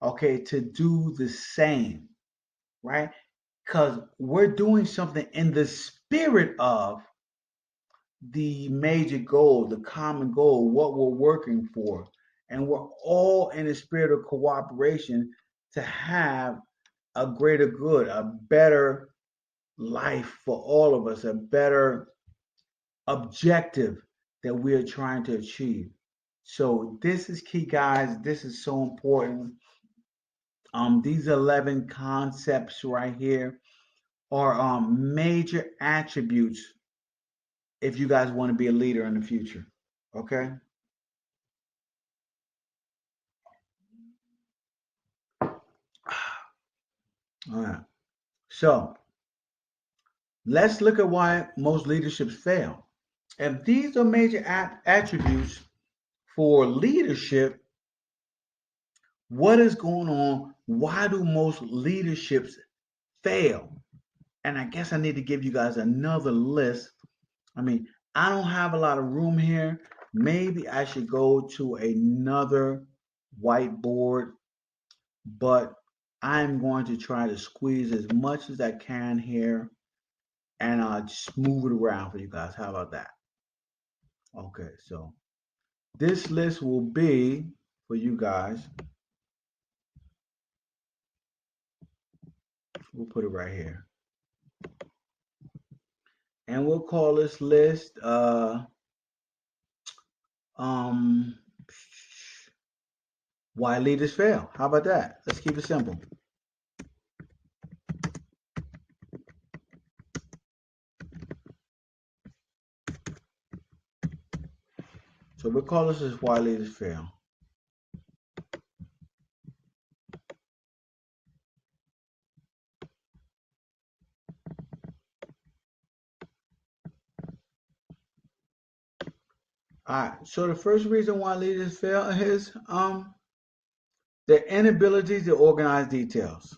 okay, to do the same, right? Because we're doing something in the spirit of the major goal, the common goal, what we're working for. And we're all in a spirit of cooperation to have a greater good, a better life for all of us, a better objective that we're trying to achieve. So this is key, guys. This is so important. These 11 concepts right here are major attributes if you guys want to be a leader in the future. Okay. All right. So let's look at why most leaderships fail. If these are major attributes for leadership, what is going on? Why do most leaderships fail? And I guess I need to give you guys another list. I mean, I don't have a lot of room here. Maybe I should go to another whiteboard, but I'm going to try to squeeze as much as I can here and just move it around for you guys. How about that? Okay, so this list will be for you guys. We'll put it right here. And we'll call this list um why leaders fail. How about that? Let's keep it simple. So we'll call this as why leaders fail. All right. So the first reason why leaders fail is their inability to organize details.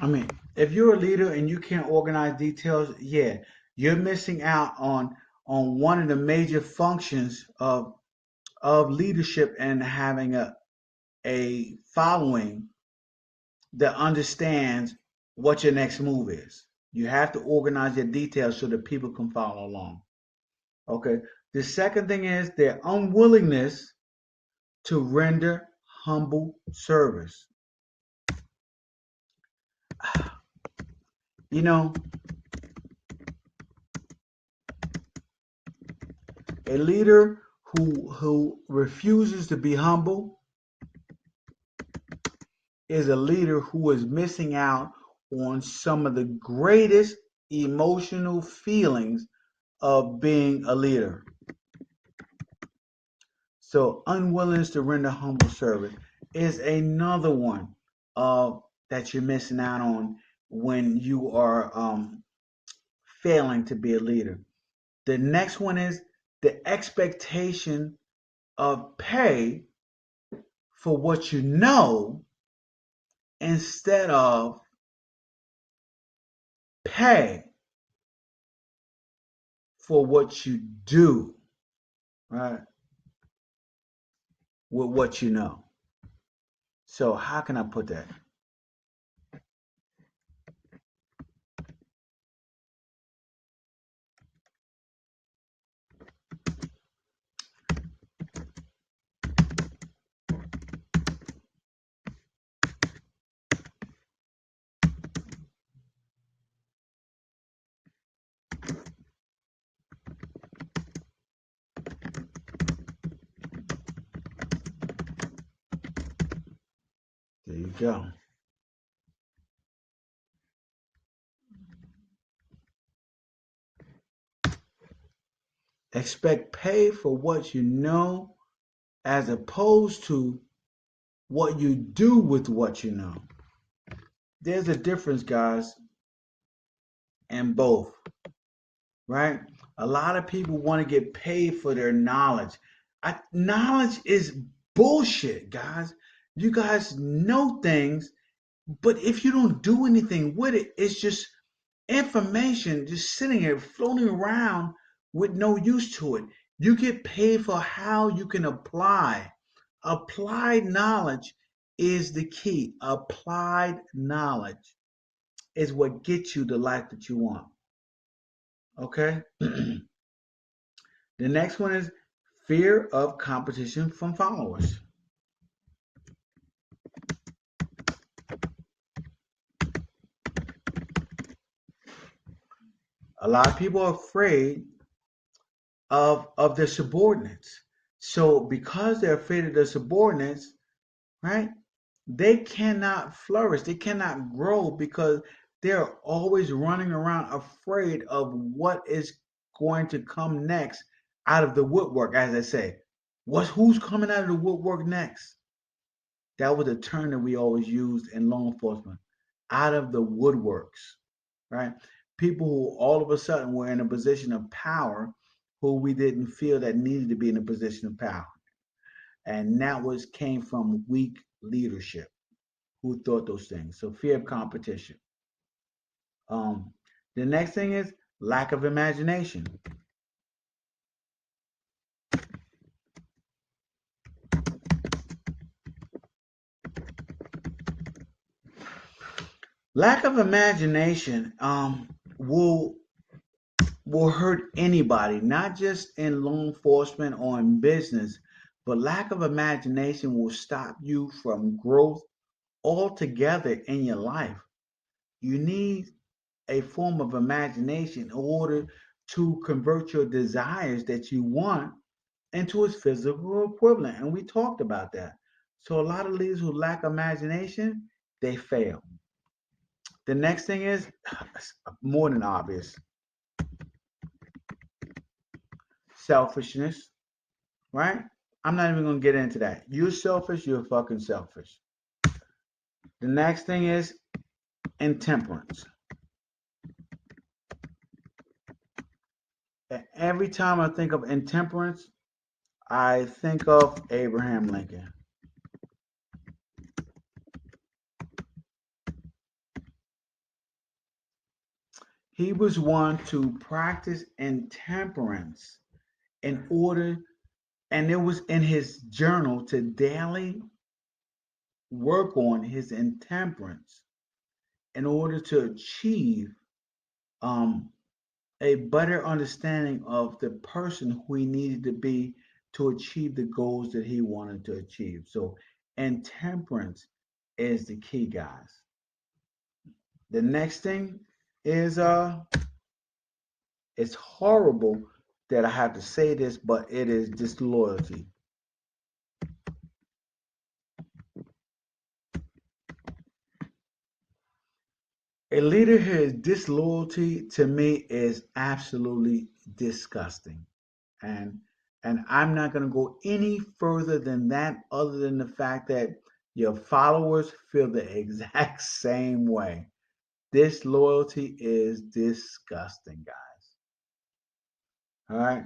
I mean, if you're a leader and you can't organize details, yeah, you're missing out on one of the major functions of leadership and having a following that understands what your next move is. You have to organize your details so that people can follow along. Okay. The second thing is their unwillingness to render humble service. You know, a leader who refuses to be humble is a leader who is missing out on some of the greatest emotional feelings of being a leader. So unwillingness to render humble service is another one that you're missing out on when you are failing to be a leader. The next one is the expectation of pay for what you know instead of pay for what you do, right? With what you know. So how can I put that? There you go. Expect pay for what you know as opposed to what you do with what you know. There's a difference, guys, in both, right? A lot of people want to get paid for their knowledge. Knowledge is bullshit, guys. You guys know things, but if you don't do anything with it, it's just information just sitting here floating around with no use to it. You get paid for how you can apply. Applied knowledge is the key. Applied knowledge is what gets you the life that you want. Okay? The next one is fear of competition from followers. A lot of people are afraid of their subordinates. So because they're afraid of their subordinates, right? They cannot flourish. They cannot grow because they're always running around afraid of what is going to come next out of the woodwork, as I say. Who's coming out of the woodwork next? That was a term that we always used in law enforcement. Out of the woodworks, right? People who all of a sudden were in a position of power who we didn't feel that needed to be in a position of power. And that was came from weak leadership who thought those things. So fear of competition. Um, the next thing is lack of imagination. Lack of imagination will hurt anybody, not just in law enforcement or in business, but lack of imagination will stop you from growth altogether in your life. You need a form of imagination in order to convert your desires that you want into its physical equivalent. And we talked about that. So a lot of leaders who lack imagination, they fail. The next thing is more than obvious selfishness, right? I'm not even going to get into that. You're selfish, you're fucking selfish. The next thing is intemperance. Every time I think of intemperance, I think of Abraham Lincoln. He was one to practice intemperance in order, and it was in his journal to daily work on his intemperance in order to achieve um, a better understanding of the person who he needed to be to achieve the goals that he wanted to achieve. So, intemperance is the key, guys. The next thing is it's horrible that I have to say this, but it is disloyalty. A leader who is disloyalty to me is absolutely disgusting. And and I'm not going to go any further than that other than the fact that your followers feel the exact same way. Disloyalty is disgusting, guys. All right.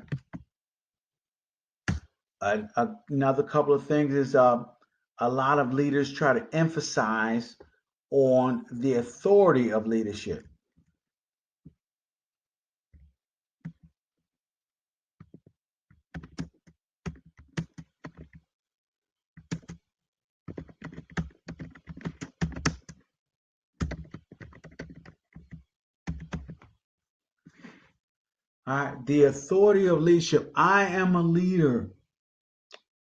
Another couple of things is a lot of leaders try to emphasize on the authority of leadership. All right, the authority of leadership. I am a leader.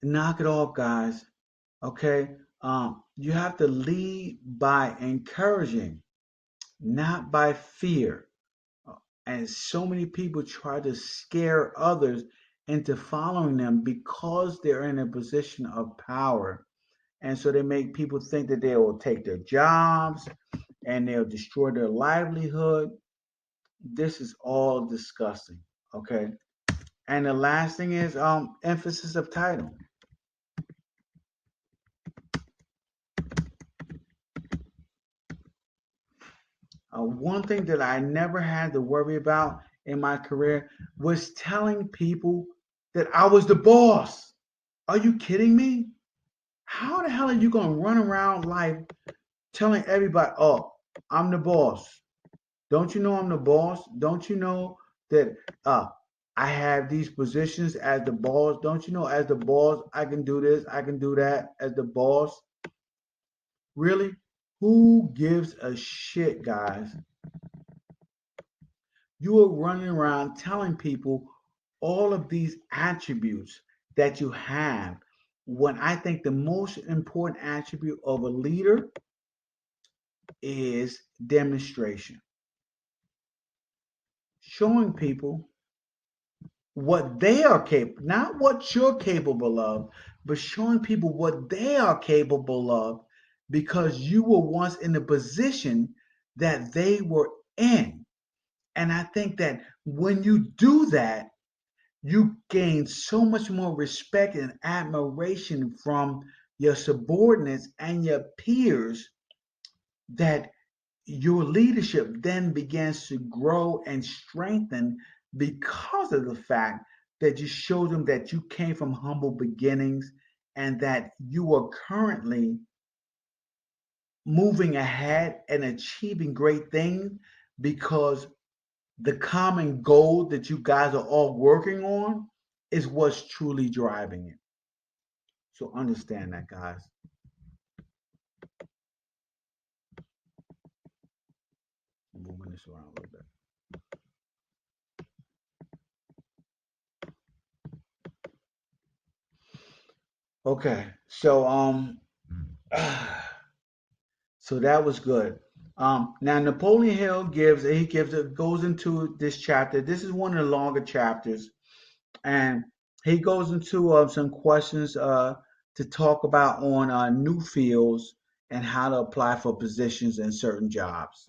Knock it off, guys. Okay. You have to lead by encouraging, not by fear. And so many people try to scare others into following them because they're in a position of power. And so they make people think that they will take their jobs and they'll destroy their livelihood. This is all disgusting. Okay. And the last thing is emphasis of title. One thing that I never had to worry about in my career was telling people that I was the boss. Are you kidding me? How the hell are you going to run around life telling everybody, oh, I'm the boss? Don't you know I'm the boss? Don't you know that I have these positions as the boss. Don't you know, as the boss, I can do this, I can do that as the boss. Really? Who gives a shit, guys? You are running around telling people all of these attributes that you have, when I think the most important attribute of a leader is demonstration. Showing people what they are capable, not what you're capable of, but showing people what they are capable of, because you were once in the position that they were in. And I think that when you do that, you gain so much more respect and admiration from your subordinates and your peers, that your leadership then begins to grow and strengthen, because of the fact that you show them that you came from humble beginnings and that you are currently moving ahead and achieving great things, because the common goal that you guys are all working on is what's truly driving it. So understand that, guys. I'm moving this around a little bit. Okay, so so that was good. Now Napoleon Hill goes into this chapter. This is one of the longer chapters, and he goes into some questions to talk about on new fields and how to apply for positions in certain jobs.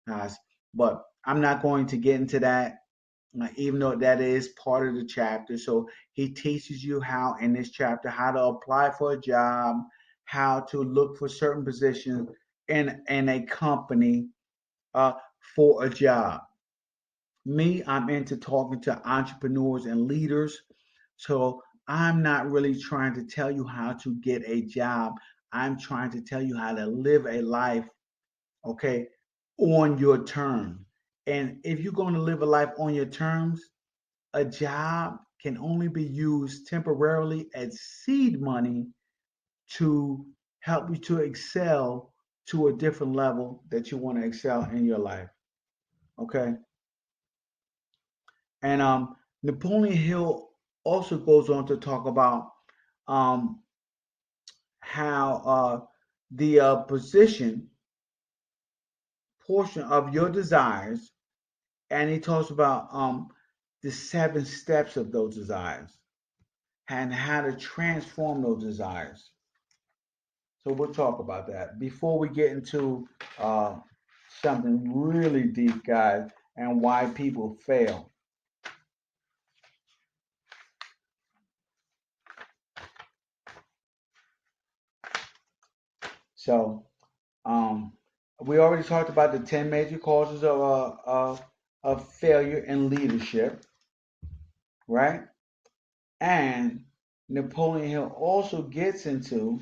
Guys, but I'm not going to get into that, even though that is part of the chapter. So he teaches you how, in this chapter, how to apply for a job, how to look for certain positions in a company uh, for a job. Me, I'm into talking to entrepreneurs and leaders. So I'm not really trying to tell you how to get a job. I'm trying to tell you how to live a life, okay, on your terms. And if you're going to live a life on your terms, a job can only be used temporarily as seed money to help you to excel to a different level that you want to excel in your life. Okay. And Napoleon Hill also goes on to talk about um, how the position portion of your desires, and he talks about the 7 steps of those desires and how to transform those desires. So we'll talk about that before we get into uh, something really deep, guys, and why people fail. So um, we already talked about the 10 major causes of failure in leadership, right? And Napoleon Hill also gets into,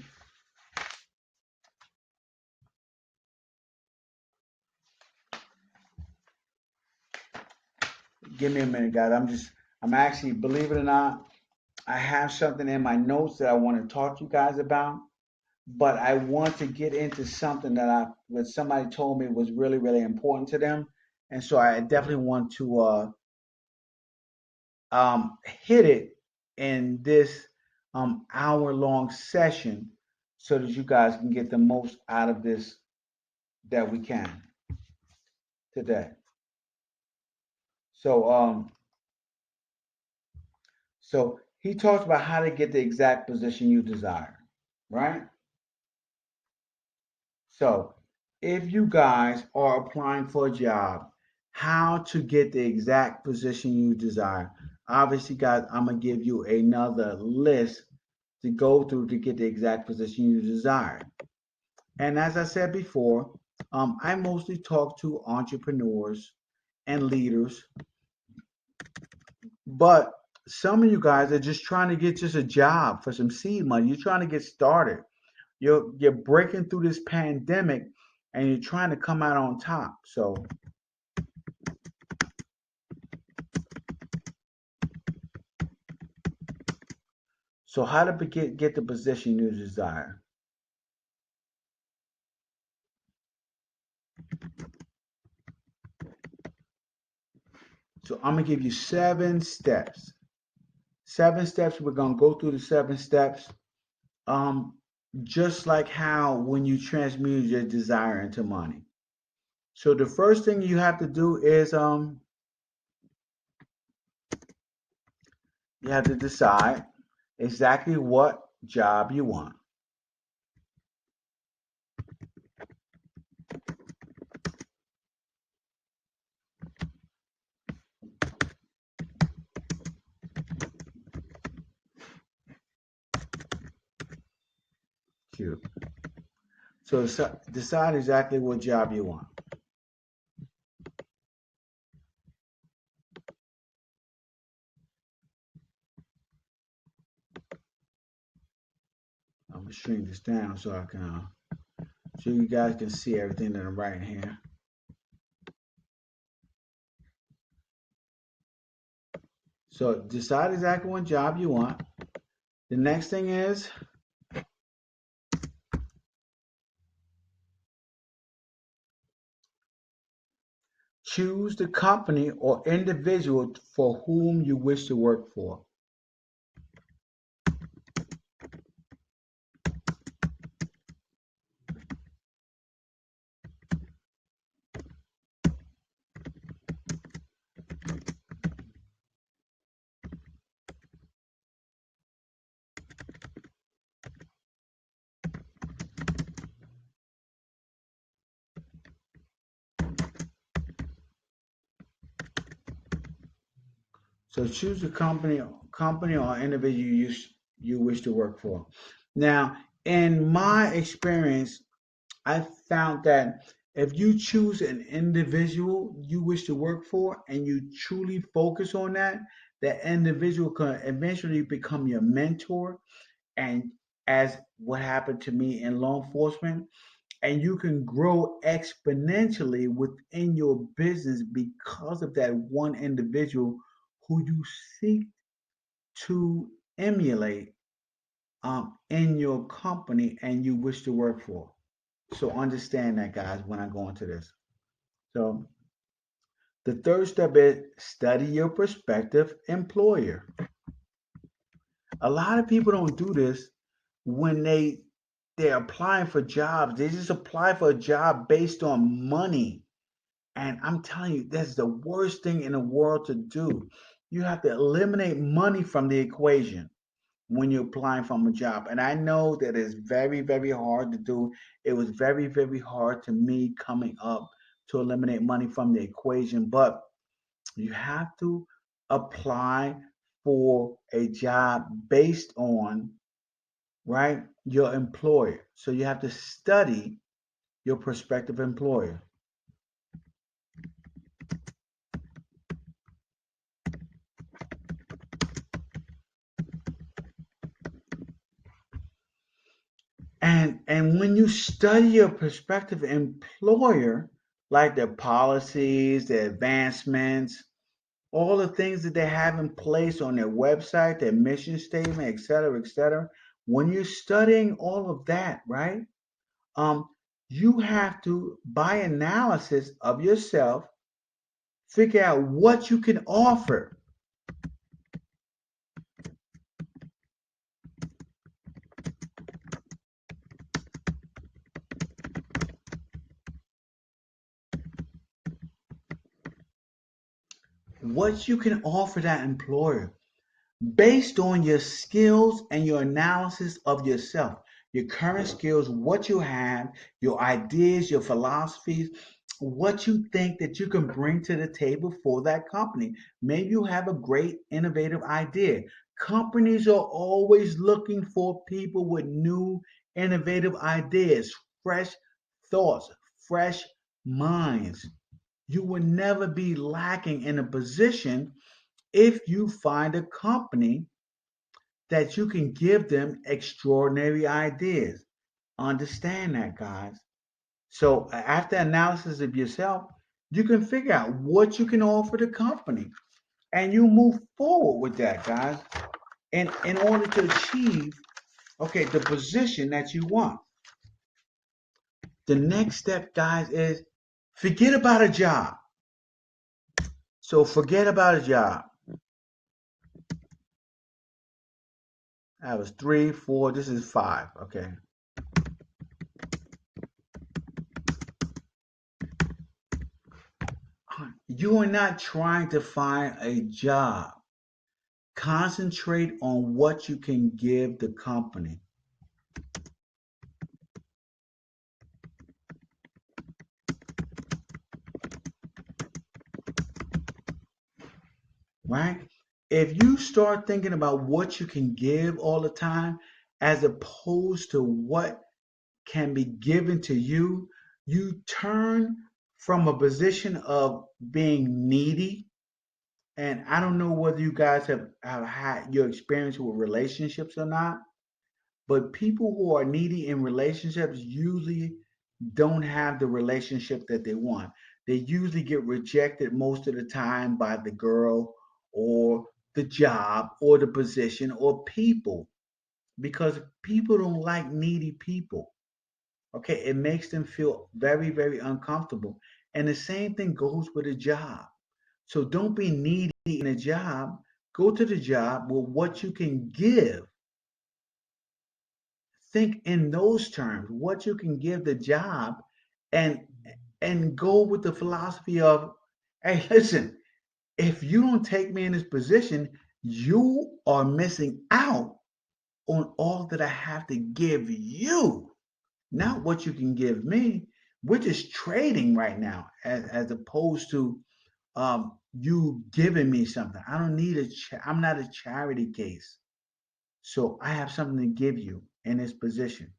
give me a minute, guys. I'm actually, believe it or not, I have something in my notes that I want to talk to you guys about, but I want to get into something that somebody told me was really, really important to them. And so I definitely want to hit it in this hour-long session so that you guys can get the most out of this that we can today. So, so he talks about how to get the exact position you desire, right? So, if you guys are applying for a job, how to get the exact position you desire. Obviously, guys, I'm gonna give you another list to go through to get the exact position you desire. And as I said before, I mostly talk to entrepreneurs and leaders, but some of you guys are just trying to get just a job for some seed money. You're trying to get started. You're breaking through this pandemic and you're trying to come out on top. So So how to get the position you desire? So I'm gonna give you 7 steps. 7 steps. We're gonna go through the 7 steps. Um, just like how when you transmute your desire into money. So the first thing you have to do is you have to decide exactly what job you want. Cute. So decide exactly what job you want. I'm gonna shrink this down so I can so you guys can see everything that I'm writing here. So decide exactly what job you want. The next thing is choose the company or individual for whom you wish to work for. So choose the company or individual you wish to work for. Now, in my experience, I found that if you choose an individual you wish to work for and you truly focus on that, that individual can eventually become your mentor. And as what happened to me in law enforcement, and you can grow exponentially within your business because of that one individual who you seek to emulate in your company and you wish to work for. So understand that, guys, when I go into this. So the third step is study your prospective employer. A lot of people don't do this when they're applying for jobs. They just apply for a job based on money. And I'm telling you, that's the worst thing in the world to do. You have to eliminate money from the equation when you're applying for a job. And I know that it's very, very hard to do. It was very, very hard to me coming up to eliminate money from the equation. But you have to apply for a job based on, right, your employer. So you have to study your prospective employer. And when you study your prospective employer, like their policies, their advancements, all the things that they have in place on their website, their mission statement, et cetera, when you're studying all of that, right? Um, you have to, by analysis of yourself, figure out what you can offer. What you can offer that employer based on your skills and your analysis of yourself, your current skills, what you have, your ideas, your philosophies, what you think that you can bring to the table for that company. Maybe you have a great innovative idea. Companies are always looking for people with new innovative ideas, fresh thoughts, fresh minds. You will never be lacking in a position if you find a company that you can give them extraordinary ideas. Understand that, guys. So after analysis of yourself, you can figure out what you can offer the company and you move forward with that, guys. and in order to achieve, okay, the position that you want. The next step, guys, is forget about a job. So forget about a job. That was 3, 4. This is 5. Okay. You are not trying to find a job. Concentrate on what you can give the company. Right? If you start thinking about what you can give all the time, as opposed to what can be given to you, you turn from a position of being needy. And I don't know whether you guys have had your experience with relationships or not, but people who are needy in relationships usually don't have the relationship that they want. They usually get rejected most of the time by the girl or the job or the position or people, because people don't like needy people. Okay, it makes them feel very, very uncomfortable. And the same thing goes with a job. So don't be needy in a job. Go to the job with what you can give. Think in those terms, what you can give the job, and go with the philosophy of, hey, listen, if you don't take me in this position, you are missing out on all that I have to give you, not what you can give me. We're just trading right now, as opposed to you giving me something. I don't need I'm not a charity case. So I have something to give you in this position.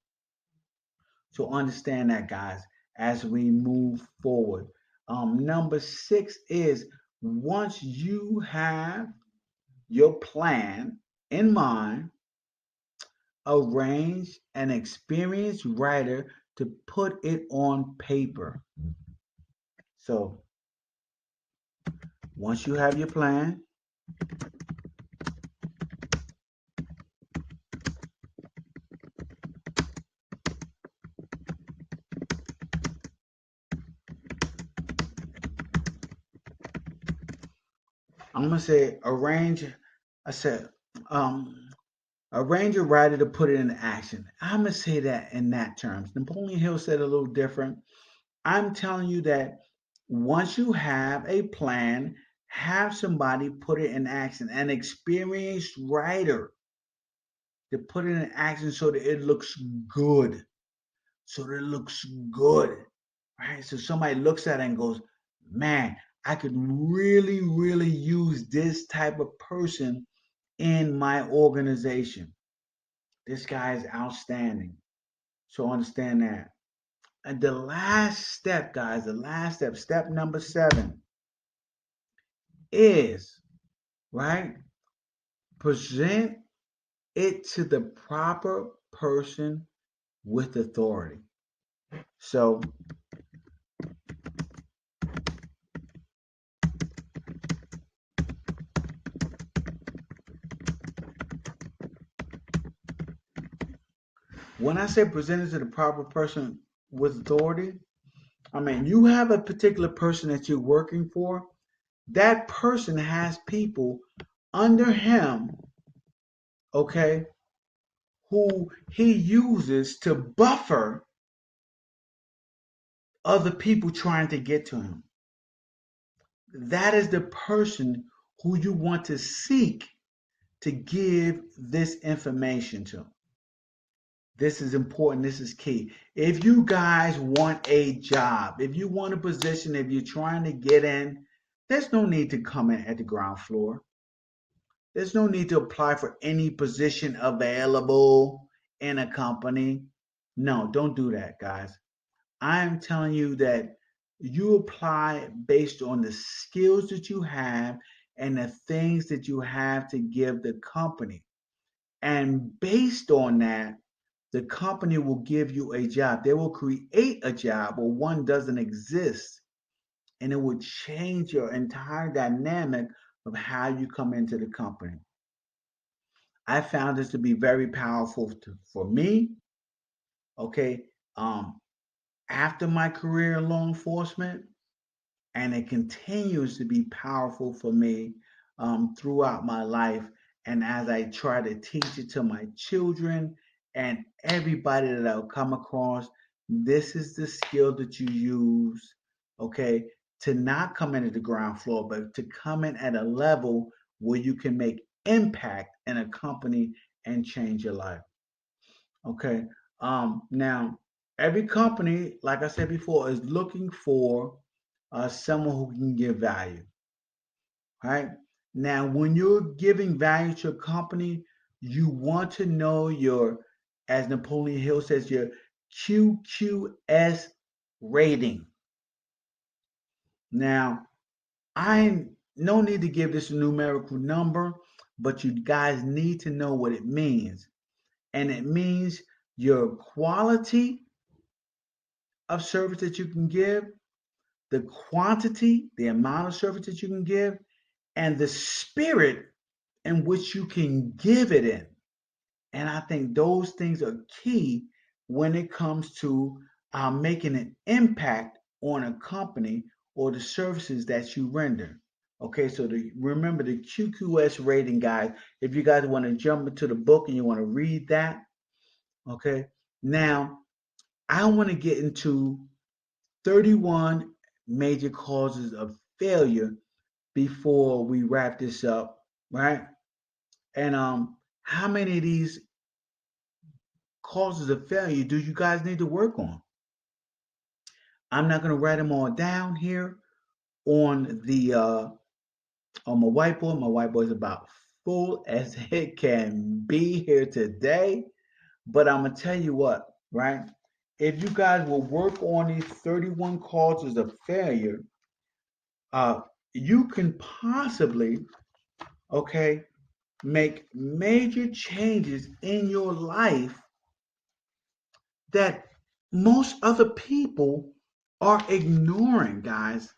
So understand that, guys, as we move forward. Number 6 is, once you have your plan in mind, arrange an experienced writer to put it on paper. So once you have your plan, I'm gonna say arrange. I said arrange a writer to put it into action. I'm gonna say that in that terms. Napoleon Hill said a little different. I'm telling you that once you have a plan, have somebody put it in action, an experienced writer to put it in action so that it looks good. So that it looks good. Right? So somebody looks at it and goes, man, I could really, really use this type of person in my organization. This guy is outstanding. So understand that. And the last step, guys, the last step, step number 7 is, right, present it to the proper person with authority. So when I say present it to the proper person with authority, I mean, you have a particular person that you're working for. That person has people under him, okay, who he uses to buffer other people trying to get to him. That is the person who you want to seek to give this information to. This is important. This is key. If you guys want a job, if you want a position, if you're trying to get in, there's no need to come in at the ground floor. There's no need to apply for any position available in a company. No, don't do that, guys. I'm telling you that you apply based on the skills that you have and the things that you have to give the company. And based on that, the company will give you a job. They will create a job where one doesn't exist. And it will change your entire dynamic of how you come into the company. I found this to be very powerful for me. Okay. After my career in law enforcement, and it continues to be powerful for me throughout my life. And as I try to teach it to my children and everybody that I'll come across, this is the skill that you use, okay, to not come in at the ground floor, but to come in at a level where you can make impact in a company and change your life. Okay. Now, every company, like I said before, is looking for someone who can give value. Right. Now, when you're giving value to a company, you want to know your, as Napoleon Hill says, your QQS rating. Now, I no need to give this a numerical number, but you guys need to know what it means. And it means your quality of service that you can give, the quantity, the amount of service that you can give, and the spirit in which you can give it in. And I think those things are key when it comes to making an impact on a company or the services that you render. Okay, so remember the QQS rating, guys. If you guys want to jump into the book and you want to read that, okay. Now, I want to get into 31 major causes of failure before we wrap this up, right? And how many of these causes of failure do you guys need to work on? I'm not going to write them all down here on the on my whiteboard. My whiteboard is about full as it can be here today. But I'm gonna tell you what, right? If you guys will work on these 31 causes of failure, uh, you can possibly, okay, make major changes in your life that most other people are ignoring, guys.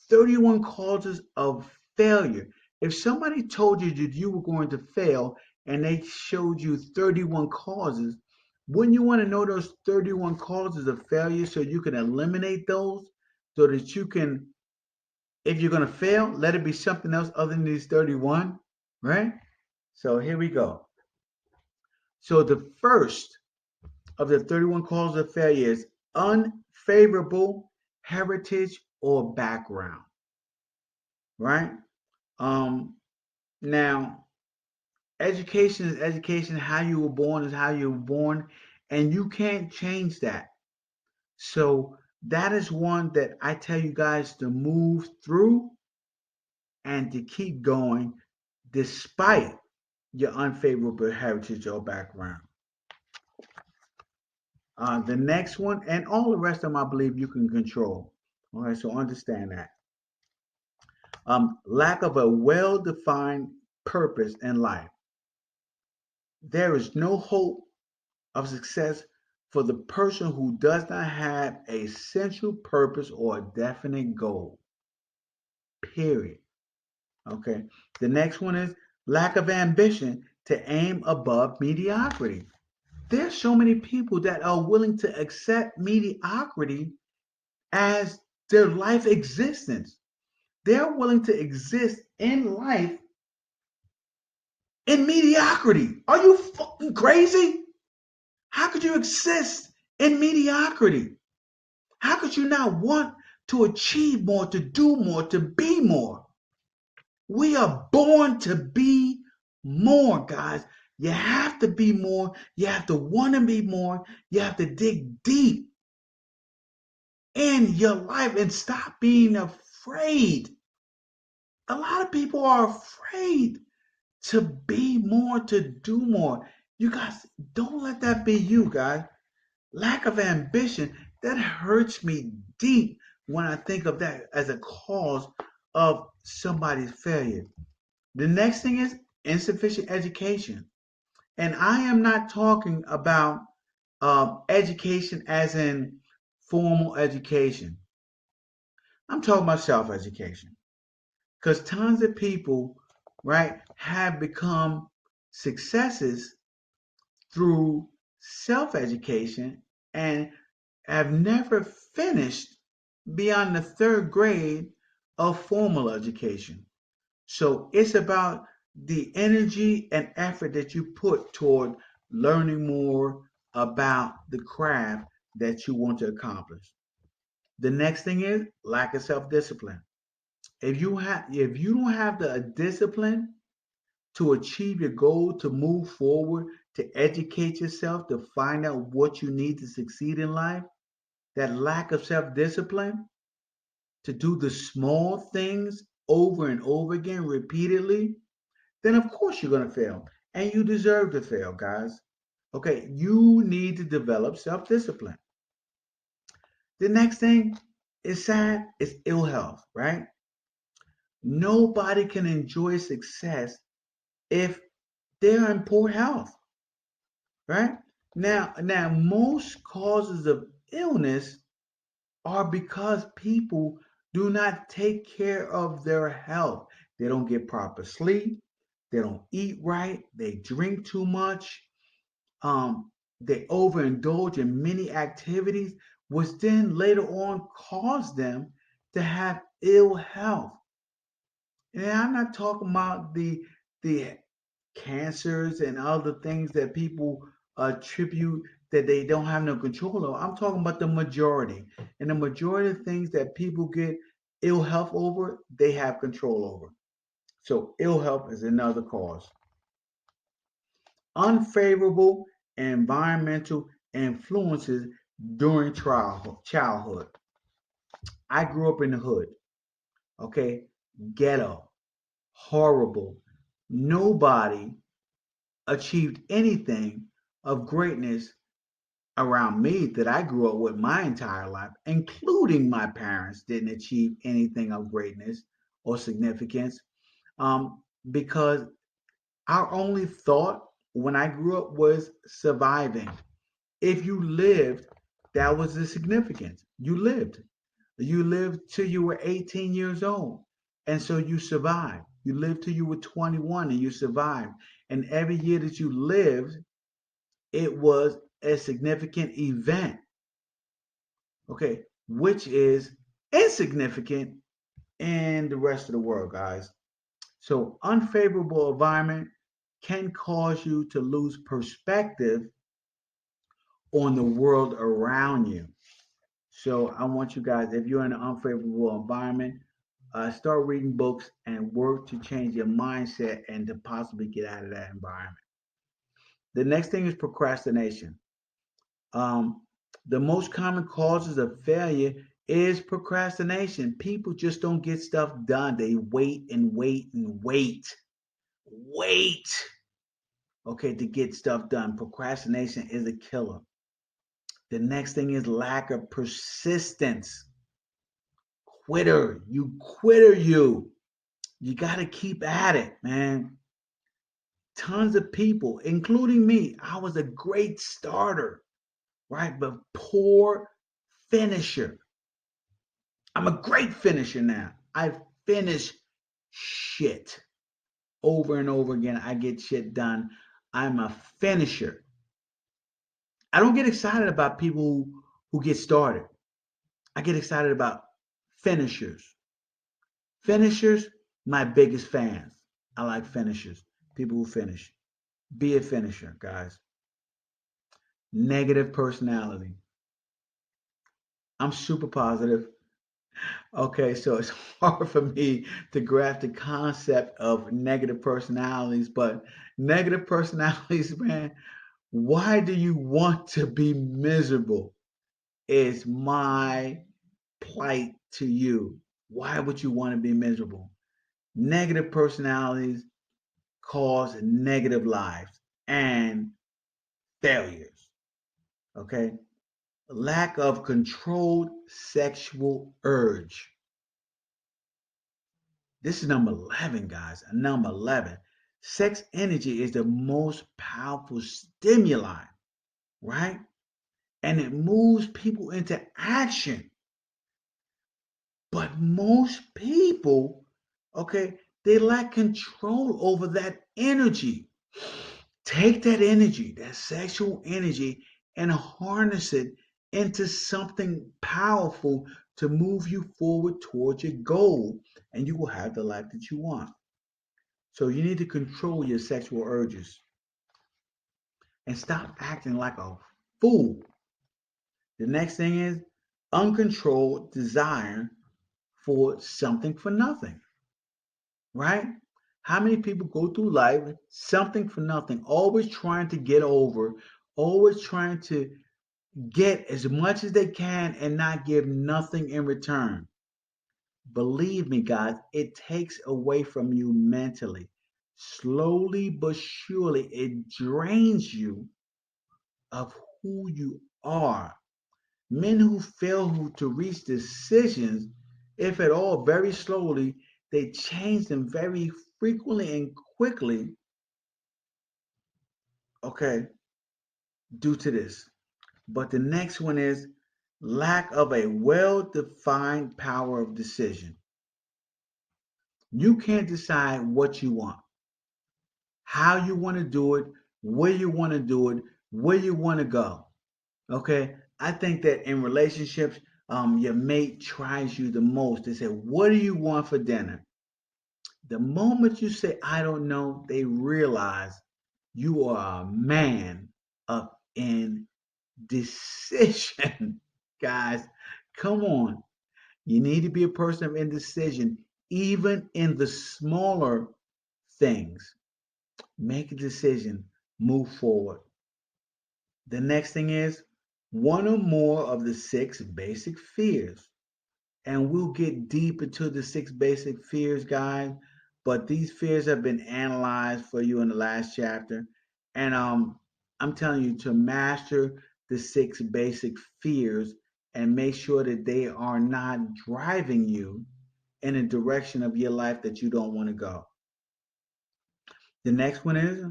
31 causes of failure. If somebody told you that you were going to fail and they showed you 31 causes, wouldn't you want to know those 31 causes of failure so you can eliminate those so that you can, if you're going to fail, let it be something else other than these 31, right? So here we go. So the first of the 31 causes of failure is unfavorable heritage or background, right? Um, Now, education is education. How you were born is how you were born, and you can't change that. So that is one that I tell you guys to move through and to keep going despite your unfavorable heritage or background. The next one, and all the rest of them, I believe you can control. All right, so understand that. Lack of a well defined purpose in life. There is no hope of success for the person who does not have a central purpose or a definite goal. Period. Okay. The next one is lack of ambition to aim above mediocrity. There's so many people that are willing to accept mediocrity as their life existence. They're willing to exist in life in mediocrity. Are you fucking crazy? How could you exist in mediocrity? How could you not want to achieve more, to do more, to be more? We are born to be more, guys. You have to be more. You have to want to be more. You have to dig deep in your life and stop being afraid. A lot of people are afraid to be more, to do more. You guys, don't let that be you, guys. Lack of ambition, that hurts me deep when I think of that as a cause of somebody's failure. The next thing is insufficient education. And I am not talking about education as in formal education. I'm talking about self education. Because tons of people, right, have become successes through self-education and have never finished beyond the third grade of formal education. So it's about the energy and effort that you put toward learning more about the craft that you want to accomplish. The next thing is lack of self-discipline. If you don't have the discipline to achieve your goal, to move forward, to educate yourself, to find out what you need to succeed in life, that lack of self-discipline to do the small things over and over again repeatedly, then of course you're going to fail. And you deserve to fail, guys. Okay, you need to develop self discipline. The next thing is sad is ill health, right? Nobody can enjoy success if they're in poor health, right? Now, most causes of illness are because people do not take care of their health. They don't get proper sleep. They don't eat right. They drink too much. They overindulge in many activities, which then later on cause them to have ill health. And I'm not talking about the cancers and other things that people attribute that they don't have no control of. I'm talking about the majority. And the majority of things that people get ill health over, they have control over. So ill health is another cause. Unfavorable environmental influences during childhood. I grew up in the hood, okay? Ghetto, horrible. Nobody achieved anything of greatness around me that I grew up with my entire life, including my parents, didn't achieve anything of greatness or significance um, because our only thought when I grew up was surviving. If you lived, that was the significance. You lived. You lived till you were 18 years old. And so you survived. You lived till you were 21 and you survived. And every year that you lived, it was a significant event, okay, which is insignificant in the rest of the world, guys. So, unfavorable environment can cause you to lose perspective on the world around you. So, I want you guys, if you're in an unfavorable environment, start reading books and work to change your mindset and to possibly get out of that environment. The next thing is procrastination. Um, the most common causes of failure is procrastination. People just don't get stuff done. They wait and wait and wait, okay, to get stuff done. Procrastination is a killer. The next thing is lack of persistence. You. You got to keep at it, man. Tons of people, including me, I was a great starter, right? But poor finisher. I'm a great finisher now. I finish shit over and over again. I get shit done. I'm a finisher. I don't get excited about people who get started. I get excited about finishers. Finishers, my biggest fans. I like finishers, people who finish. Be a finisher, guys. Negative personality. I'm super positive. Okay, so it's hard for me to grasp the concept of negative personalities, but negative personalities, man, why do you want to be miserable? Is my plight to you. Why would you want to be miserable? Negative personalities cause negative lives and failures. Okay. Lack of controlled sexual urge. This is number 11, guys. Number 11. Sex energy is the most powerful stimuli, right? And it moves people into action. But most people, okay, they lack control over that energy. Take that energy, that sexual energy, and harness it into something powerful to move you forward towards your goal, and you will have the life that you want. So you need to control your sexual urges and stop acting like a fool. The next thing is uncontrolled desire for something for nothing, right? How many people go through life something for nothing, always trying to get over, always trying to get as much as they can and not give nothing in return? Believe me, guys, it takes away from you mentally. Slowly but surely, it drains you of who you are. Men who fail to reach decisions, if at all, very slowly, they change them very frequently and quickly, okay, due to this. But the next one is lack of a well defined power of decision. You can't decide what you want, how you want to do it, where you want to do it, where you want to go. Okay, I think that in relationships, your mate tries you the most. They say, "What do you want for dinner?" The moment you say, "I don't know," they realize you are a man of indecision. Guys, come on. You need to be a person of indecision, even in the smaller things. Make a decision, move forward. The next thing is one or more of the six basic fears. And we'll get deep into the six basic fears, guys. But these fears have been analyzed for you in the last chapter. And I'm telling you to master the six basic fears and make sure that they are not driving you in a direction of your life that you don't want to go. The next one is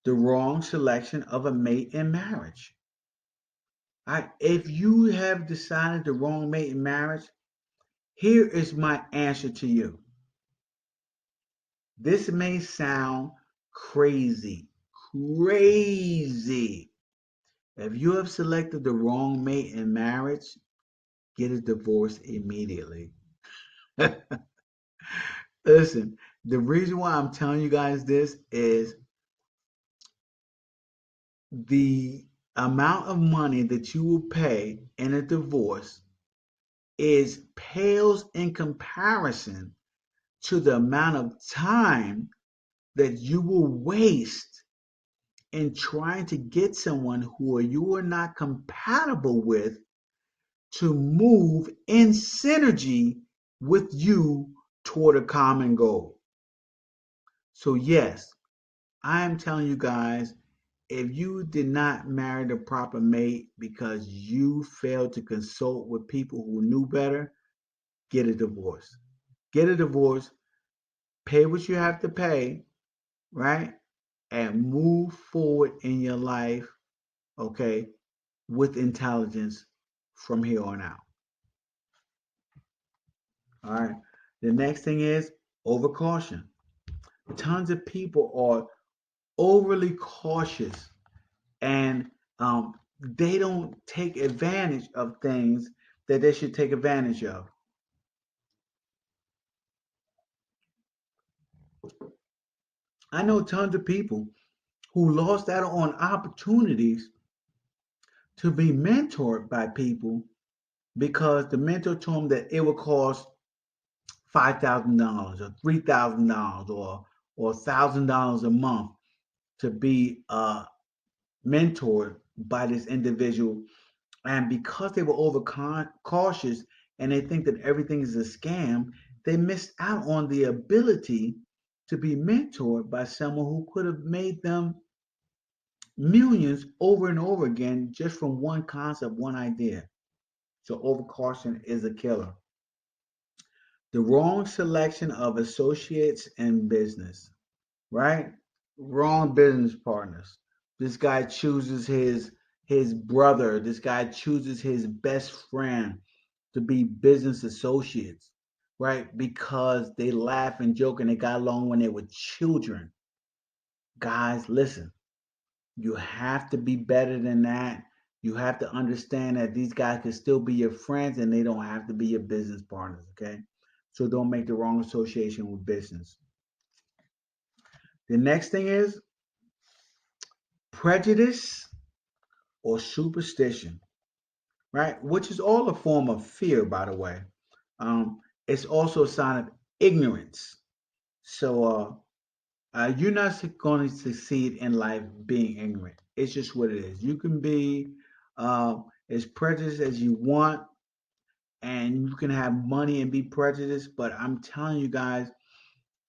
the wrong selection of a mate in marriage. All right, if you have decided the wrong mate in marriage, here is my answer to you. This may sound crazy, crazy. If you have selected the wrong mate in marriage, get a divorce immediately. Listen, the reason why I'm telling you guys this is the amount of money that you will pay in a divorce is pales in comparison to the amount of time that you will waste in trying to get someone who you are not compatible with to move in synergy with you toward a common goal. So, yes, I am telling you guys, if you did not marry the proper mate because you failed to consult with people who knew better, get a divorce. Get a divorce, pay what you have to pay, right? And move forward in your life, okay, with intelligence from here on out. All right. The next thing is overcaution. Tons of people are overly cautious and they don't take advantage of things that they should take advantage of. I know tons of people who lost out on opportunities to be mentored by people because the mentor told them that it would cost $5,000 or $3,000 or $1,000 a month to be mentored by this individual. And because they were cautious and they think that everything is a scam, they missed out on the ability to be mentored by someone who could have made them millions over and over again just from one concept, one idea. So overcaution is a killer. The wrong selection of associates in business, right? Wrong business partners. This guy chooses his brother. This guy chooses his best friend to be business associates, right? Because they laugh and joke and they got along when they were children. Guys, listen, you have to be better than that. You have to understand that these guys can still be your friends and they don't have to be your business partners, okay? So don't make the wrong association with business. The next thing is prejudice or superstition, right? Which is all a form of fear, by the way. It's also a sign of ignorance. So you're not going to succeed in life being ignorant. It's just what it is. You can be as prejudiced as you want, and you can have money and be prejudiced. But I'm telling you guys,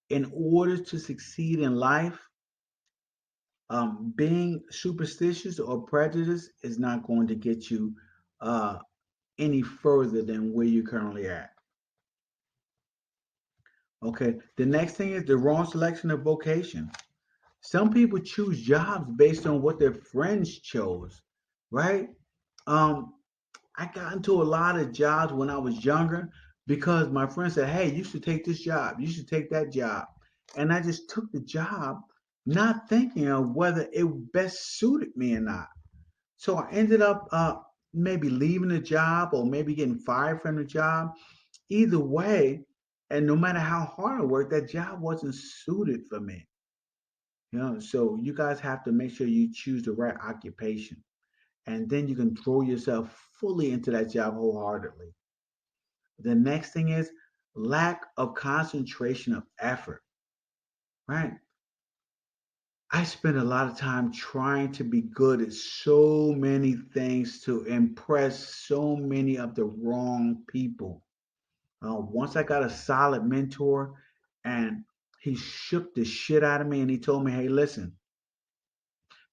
in order to succeed in life, being superstitious or prejudiced is not going to get you uh, any further than where you're currently at. Okay. The next thing is the wrong selection of vocation. Some people choose jobs based on what their friends chose, right? Um, I got into a lot of jobs when I was younger because my friend said, "Hey, you should take this job. You should take that job," and I just took the job, not thinking of whether it best suited me or not. So I ended up maybe leaving the job or maybe getting fired from the job. Either way, and no matter how hard I worked, that job wasn't suited for me. So you guys have to make sure you choose the right occupation, and then you can throw yourself fully into that job wholeheartedly. The next thing is lack of concentration of effort, right? I spend a lot of time trying to be good at so many things to impress so many of the wrong people. Once I got a solid mentor and he shook the shit out of me and he told me, hey, listen,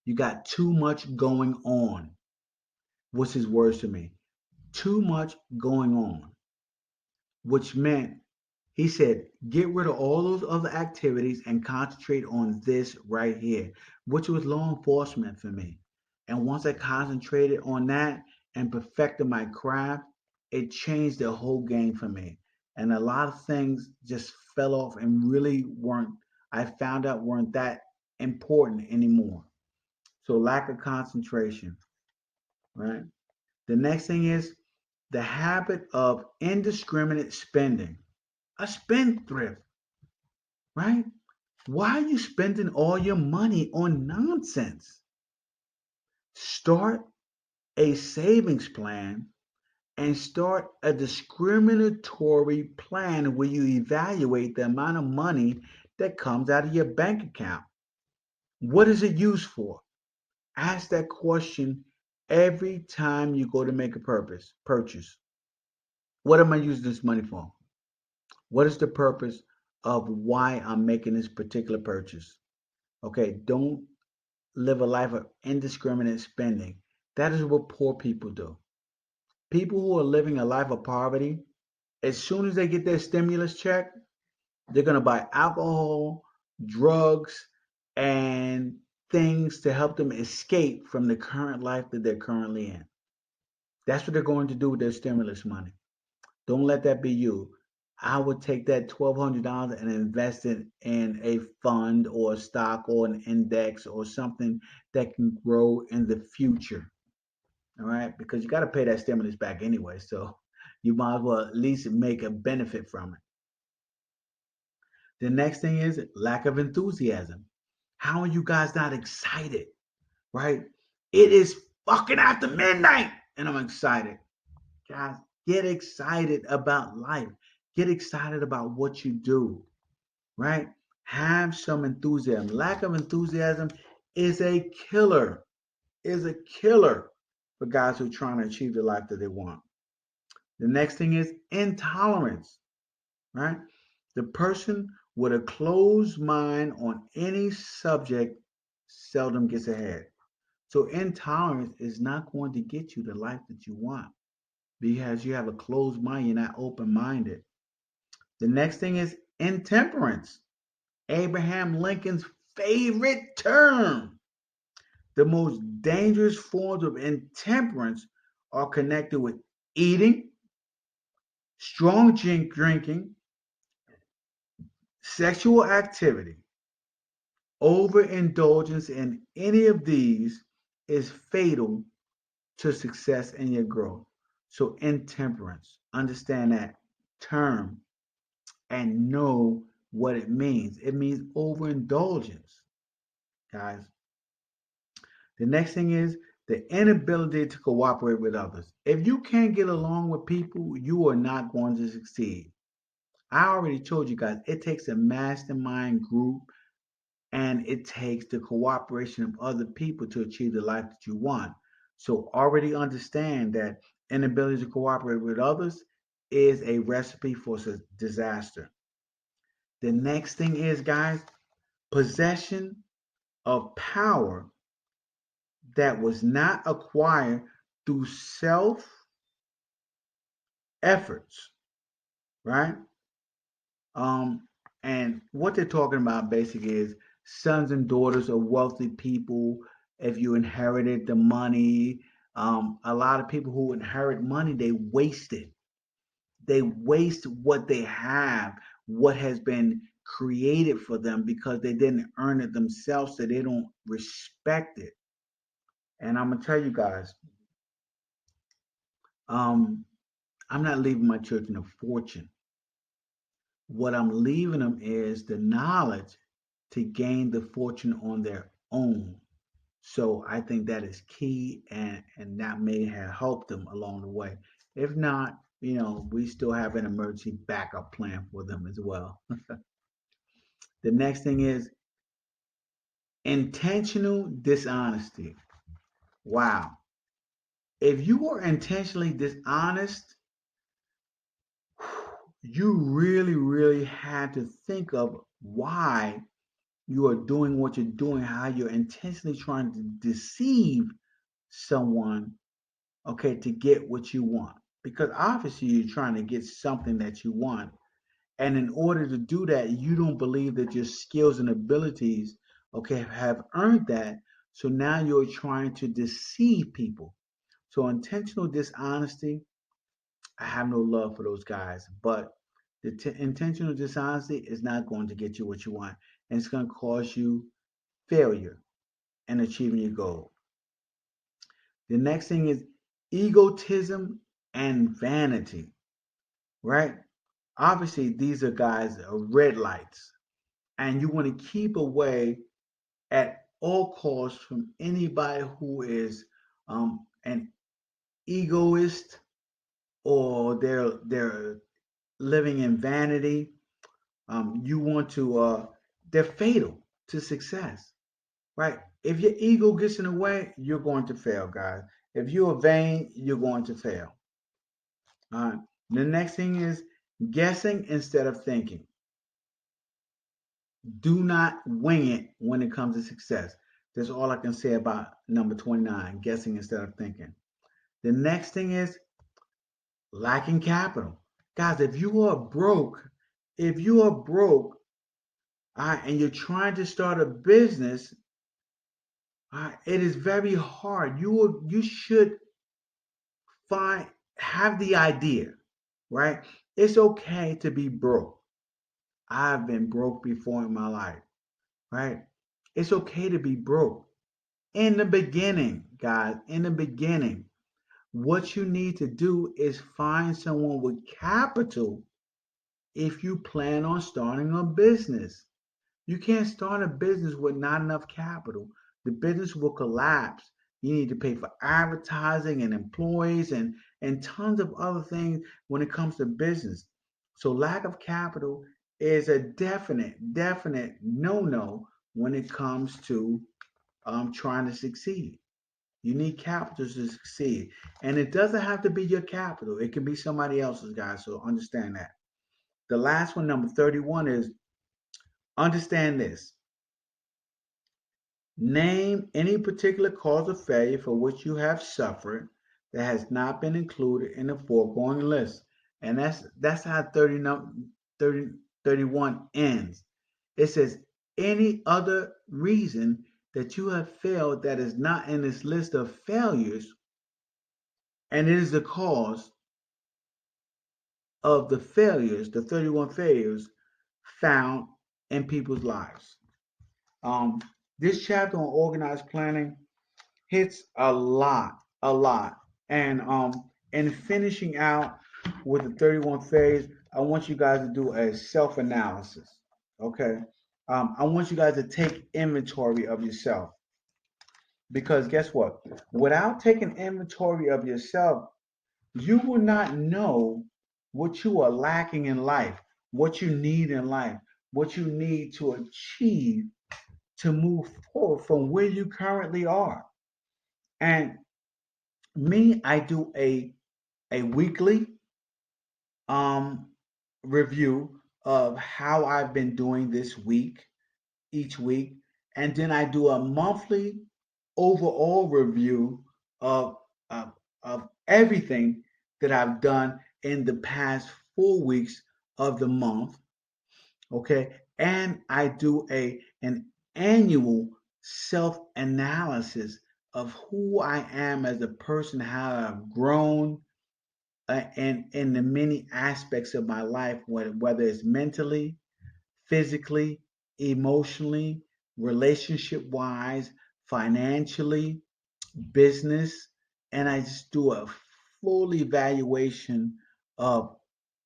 you got too much going on. What's his words to me? Too much going on, which meant he said, get rid of all those other activities and concentrate on this right here, which was law enforcement for me. And once I concentrated on that and perfected my craft, it changed the whole game for me. And a lot of things just fell off and really weren't, I found out weren't that important anymore. So lack of concentration, right? The next thing is the habit of indiscriminate spending. A spendthrift, right? Why are you spending all your money on nonsense? Start a savings plan and start a discriminatory plan where you evaluate the amount of money that comes out of your bank account. What is it used for? Ask that question every time you go to make a purchase. What am I using this money for? What is the purpose of why I'm making this particular purchase? Okay, don't live a life of indiscriminate spending. That is what poor people do. People who are living a life of poverty, as soon as they get their stimulus check, they're going to buy alcohol, drugs, and things to help them escape from the current life that they're currently in. That's what they're going to do with their stimulus money. Don't let that be you. I would take that $1,200 and invest it in a fund or a stock or an index or something that can grow in the future. All right, because you got to pay that stimulus back anyway, so you might as well at least make a benefit from it. The next thing is lack of enthusiasm. How are you guys not excited? Right? It is fucking after midnight, and I'm excited. Guys, get excited about life. Get excited about what you do, right? Have some enthusiasm. Lack of enthusiasm is a killer, is a killer for guys who are trying to achieve the life that they want. The next thing is intolerance, right? The person with a closed mind on any subject seldom gets ahead. So intolerance is not going to get you the life that you want because you have a closed mind, you're not open minded. The next thing is intemperance, Abraham Lincoln's favorite term. The most dangerous forms of intemperance are connected with eating, strong drinking, sexual activity. Overindulgence in any of these is fatal to success and your growth. So, intemperance, understand that term and know what it means. It means overindulgence, guys. The next thing is the inability to cooperate with others. If you can't get along with people, you are not going to succeed. I already told you guys, it takes a mastermind group and it takes the cooperation of other people to achieve the life that you want. So already understand that inability to cooperate with others is a recipe for disaster. The next thing is, guys, possession of power that was not acquired through self efforts, right? Um, and what they're talking about basically is sons and daughters of wealthy people. If you inherited the money, a lot of people who inherit money, they waste it. They waste what they have, what has been created for them because they didn't earn it themselves, so they don't respect it. And I'm gonna tell you guys, um, I'm not leaving my children a fortune. What I'm leaving them is the knowledge to gain the fortune on their own. So I think that is key, and that may have helped them along the way. If not, we still have an emergency backup plan for them as well. The next thing is intentional dishonesty. Wow. If you are intentionally dishonest, you really, really had to think of why you are doing what you're doing, how you're intentionally trying to deceive someone, okay, to get what you want. Because obviously you're trying to get something that you want. And in order to do that, you don't believe that your skills and abilities, okay, have earned that. So now you're trying to deceive people. So intentional dishonesty, I have no love for those guys. But the intentional dishonesty is not going to get you what you want. And it's going to cause you failure in achieving your goal. The next thing is egotism and vanity, right? Obviously, these are guys that are red lights, and you want to keep away at all costs from anybody who is an egoist or they're living in vanity. You want to they're fatal to success, right? If your ego gets in the way, you're going to fail, guys. If you're vain, you're going to fail. All right. The next thing is guessing instead of thinking. Do not wing it when it comes to success. That's all I can say about number 29, guessing instead of thinking. The next thing is lacking capital. Guys, if you are broke, all right, and you're trying to start a business, all right, it is very hard. You should find have the idea, right? It's okay to be broke. I've been broke before in my life, right? It's okay to be broke. In the beginning, guys, in the beginning, what you need to do is find someone with capital if you plan on starting a business. You can't start a business with not enough capital. The business will collapse. You need to pay for advertising and employees and tons of other things when it comes to business. So lack of capital is a definite no-no when it comes to trying to succeed. You need capital to succeed. And it doesn't have to be your capital. It can be somebody else's, guys. So understand that. The last one, number 31, is understand this. Name any particular cause of failure for which you have suffered that has not been included in the foregoing list. And that's how 30, 31 ends. It says any other reason that you have failed that is not in this list of failures, and it is the cause of the failures, the 31 failures found in people's lives. Um, this chapter on organized planning hits a lot. And in finishing out with the 31 phase, I want you guys to do a self-analysis. Okay. I want you guys to take inventory of yourself because guess what? Without taking inventory of yourself, you will not know what you are lacking in life, what you need in life, what you need to achieve to move forward from where you currently are. And me, I do a weekly um review of how I've been doing this week, each week, and then I do a monthly overall review of of, of everything that I've done in the past 4 weeks of the month. Okay, and I do a an annual self analysis of who I am as a person, how I've grown, and in the many aspects of my life, whether it's mentally, physically, emotionally, relationship wise, financially, business, and I just do a full evaluation of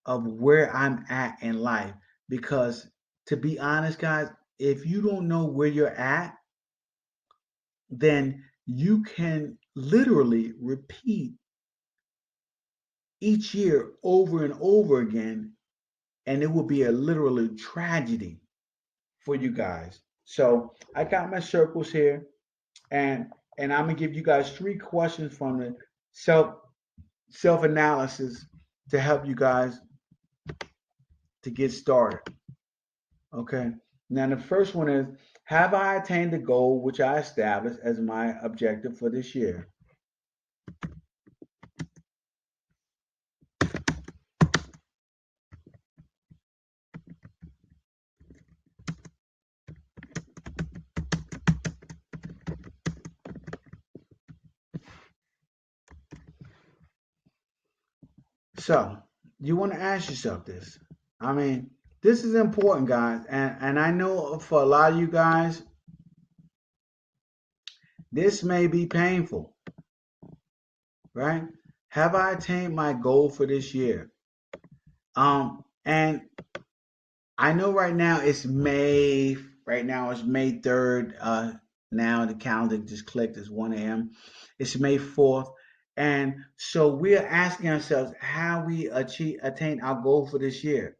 where I'm at in life. Because to be honest, guys, if you don't know where you're at, then you can literally repeat each year over and over again, and it will be a literally tragedy for you guys. So I got my circles here, and I'm gonna give you guys 3 questions from the self analysis to help you guys to get started. Okay. Now the first one is: have I attained the goal which I established as my objective for this year? So you want to ask yourself this. I mean, this is important, guys, and I know for a lot of you guys, this may be painful, right? Have I attained my goal for this year? And I know right now it's May. Right now it's May 3rd. Now the calendar just clicked. It's 1 a.m. It's May 4th. And so we're asking ourselves how we attain our goal for this year.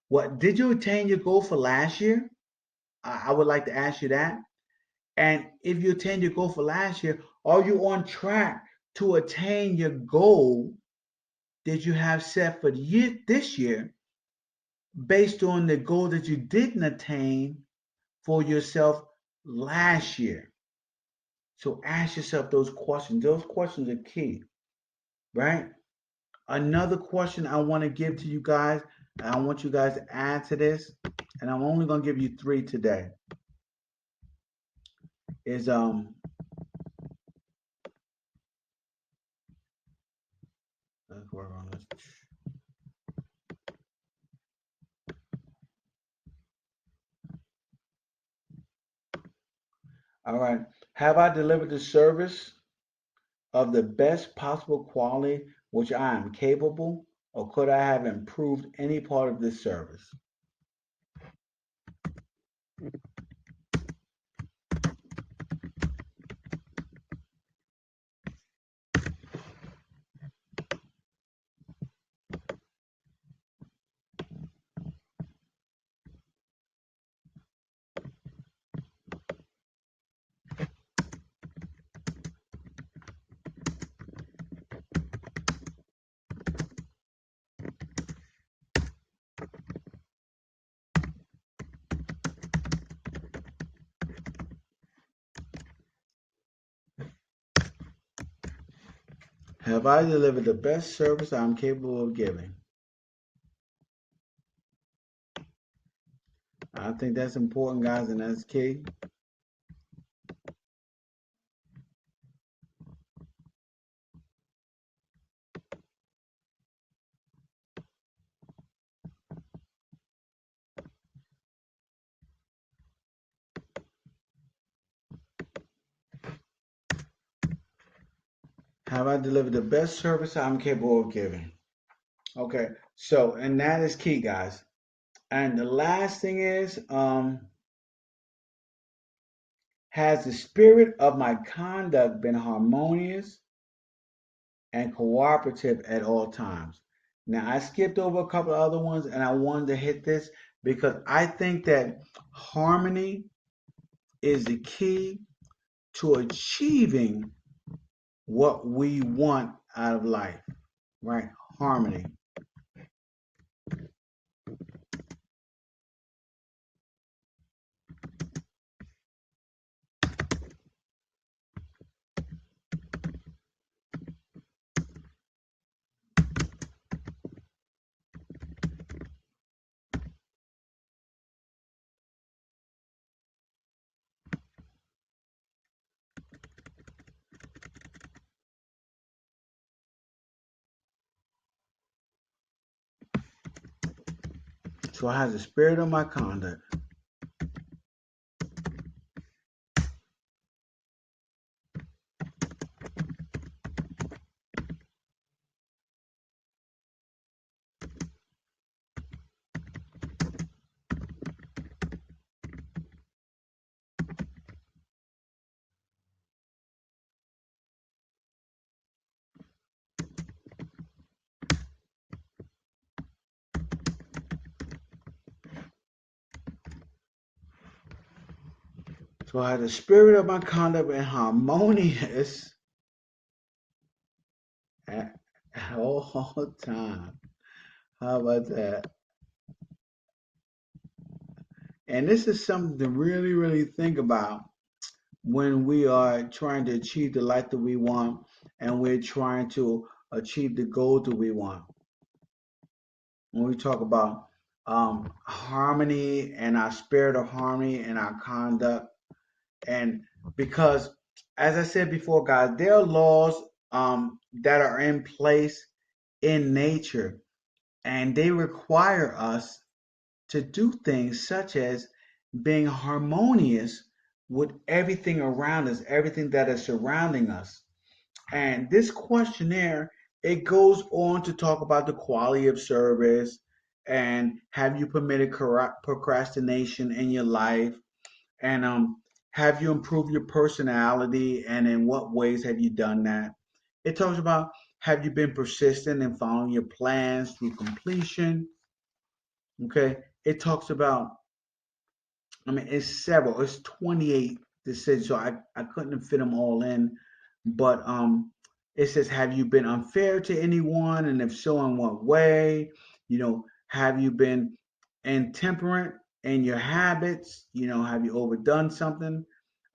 What did you attain your goal for last year? I would like to ask you that. And if you attain your goal for last year, are you on track to attain your goal that you have set for this year based on the goal that you didn't attain for yourself last year? So ask yourself those questions. Those questions are key, right? Another question I want to give to you guys, and I want you guys to add to this, and I'm only going to give you 3 today, is let's work on this. All right. Have I delivered the service of the best possible quality which I am capable, or could I have improved any part of this service? Have I delivered the best service I'm capable of giving? I think that's important, guys, and that's key. Have I delivered the best service I'm capable of giving? Okay, so and that is key, guys. And the last thing is, has the spirit of my conduct been harmonious and cooperative at all times? Now, I skipped over a couple of other ones and I wanted to hit this because I think that harmony is the key to achieving what we want out of life, right? Harmony. So I have the spirit of my conduct. So I have the spirit of my conduct and harmonious at all time. How about that? And this is something to really, really think about when we are trying to achieve the life that we want and we're trying to achieve the goal that we want. When we talk about harmony and our spirit of harmony and our conduct, and because, as I said before, guys, there are laws that are in place in nature and they require us to do things such as being harmonious with everything around us, everything that is surrounding us. And this questionnaire, it goes on to talk about the quality of service and have you permitted procrastination in your life and have you improved your personality and in what ways have you done that? It talks about have you been persistent in following your plans through completion? Okay. It talks about, I mean, it's several, it's 28 decisions, so I couldn't fit them all in. But it says, have you been unfair to anyone? And if so, in what way? Have you been intemperate in your habits? Have you overdone something?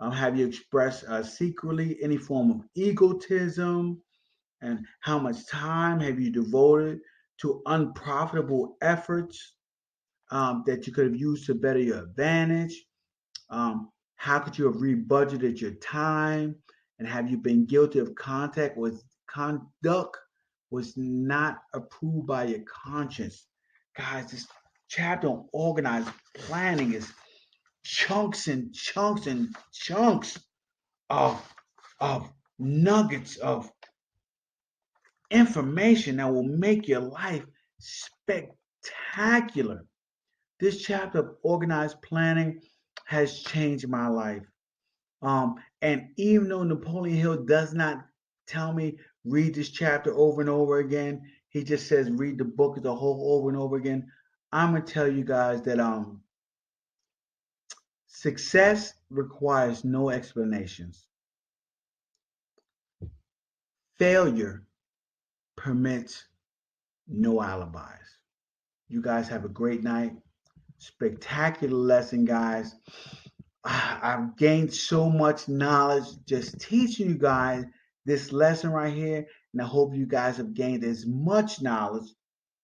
Have you expressed secretly any form of egotism? And how much time have you devoted to unprofitable efforts that you could have used to better your advantage? How could you have rebudgeted your time? And have you been guilty of conduct was not approved by your conscience? Guys, this chapter on organized planning is chunks and chunks and chunks of of nuggets of information that will make your life spectacular. This chapter of organized planning has changed my life. And even though Napoleon Hill does not tell me read this chapter over and over again, he just says read the book as a whole over and over again. I'm gonna tell you guys that success requires no explanations. Failure permits no alibis. You guys have a great night. Spectacular lesson, guys. I've gained so much knowledge just teaching you guys this lesson right here. And I hope you guys have gained as much knowledge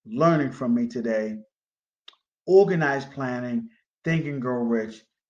learning from me today. Organized planning, think and grow rich.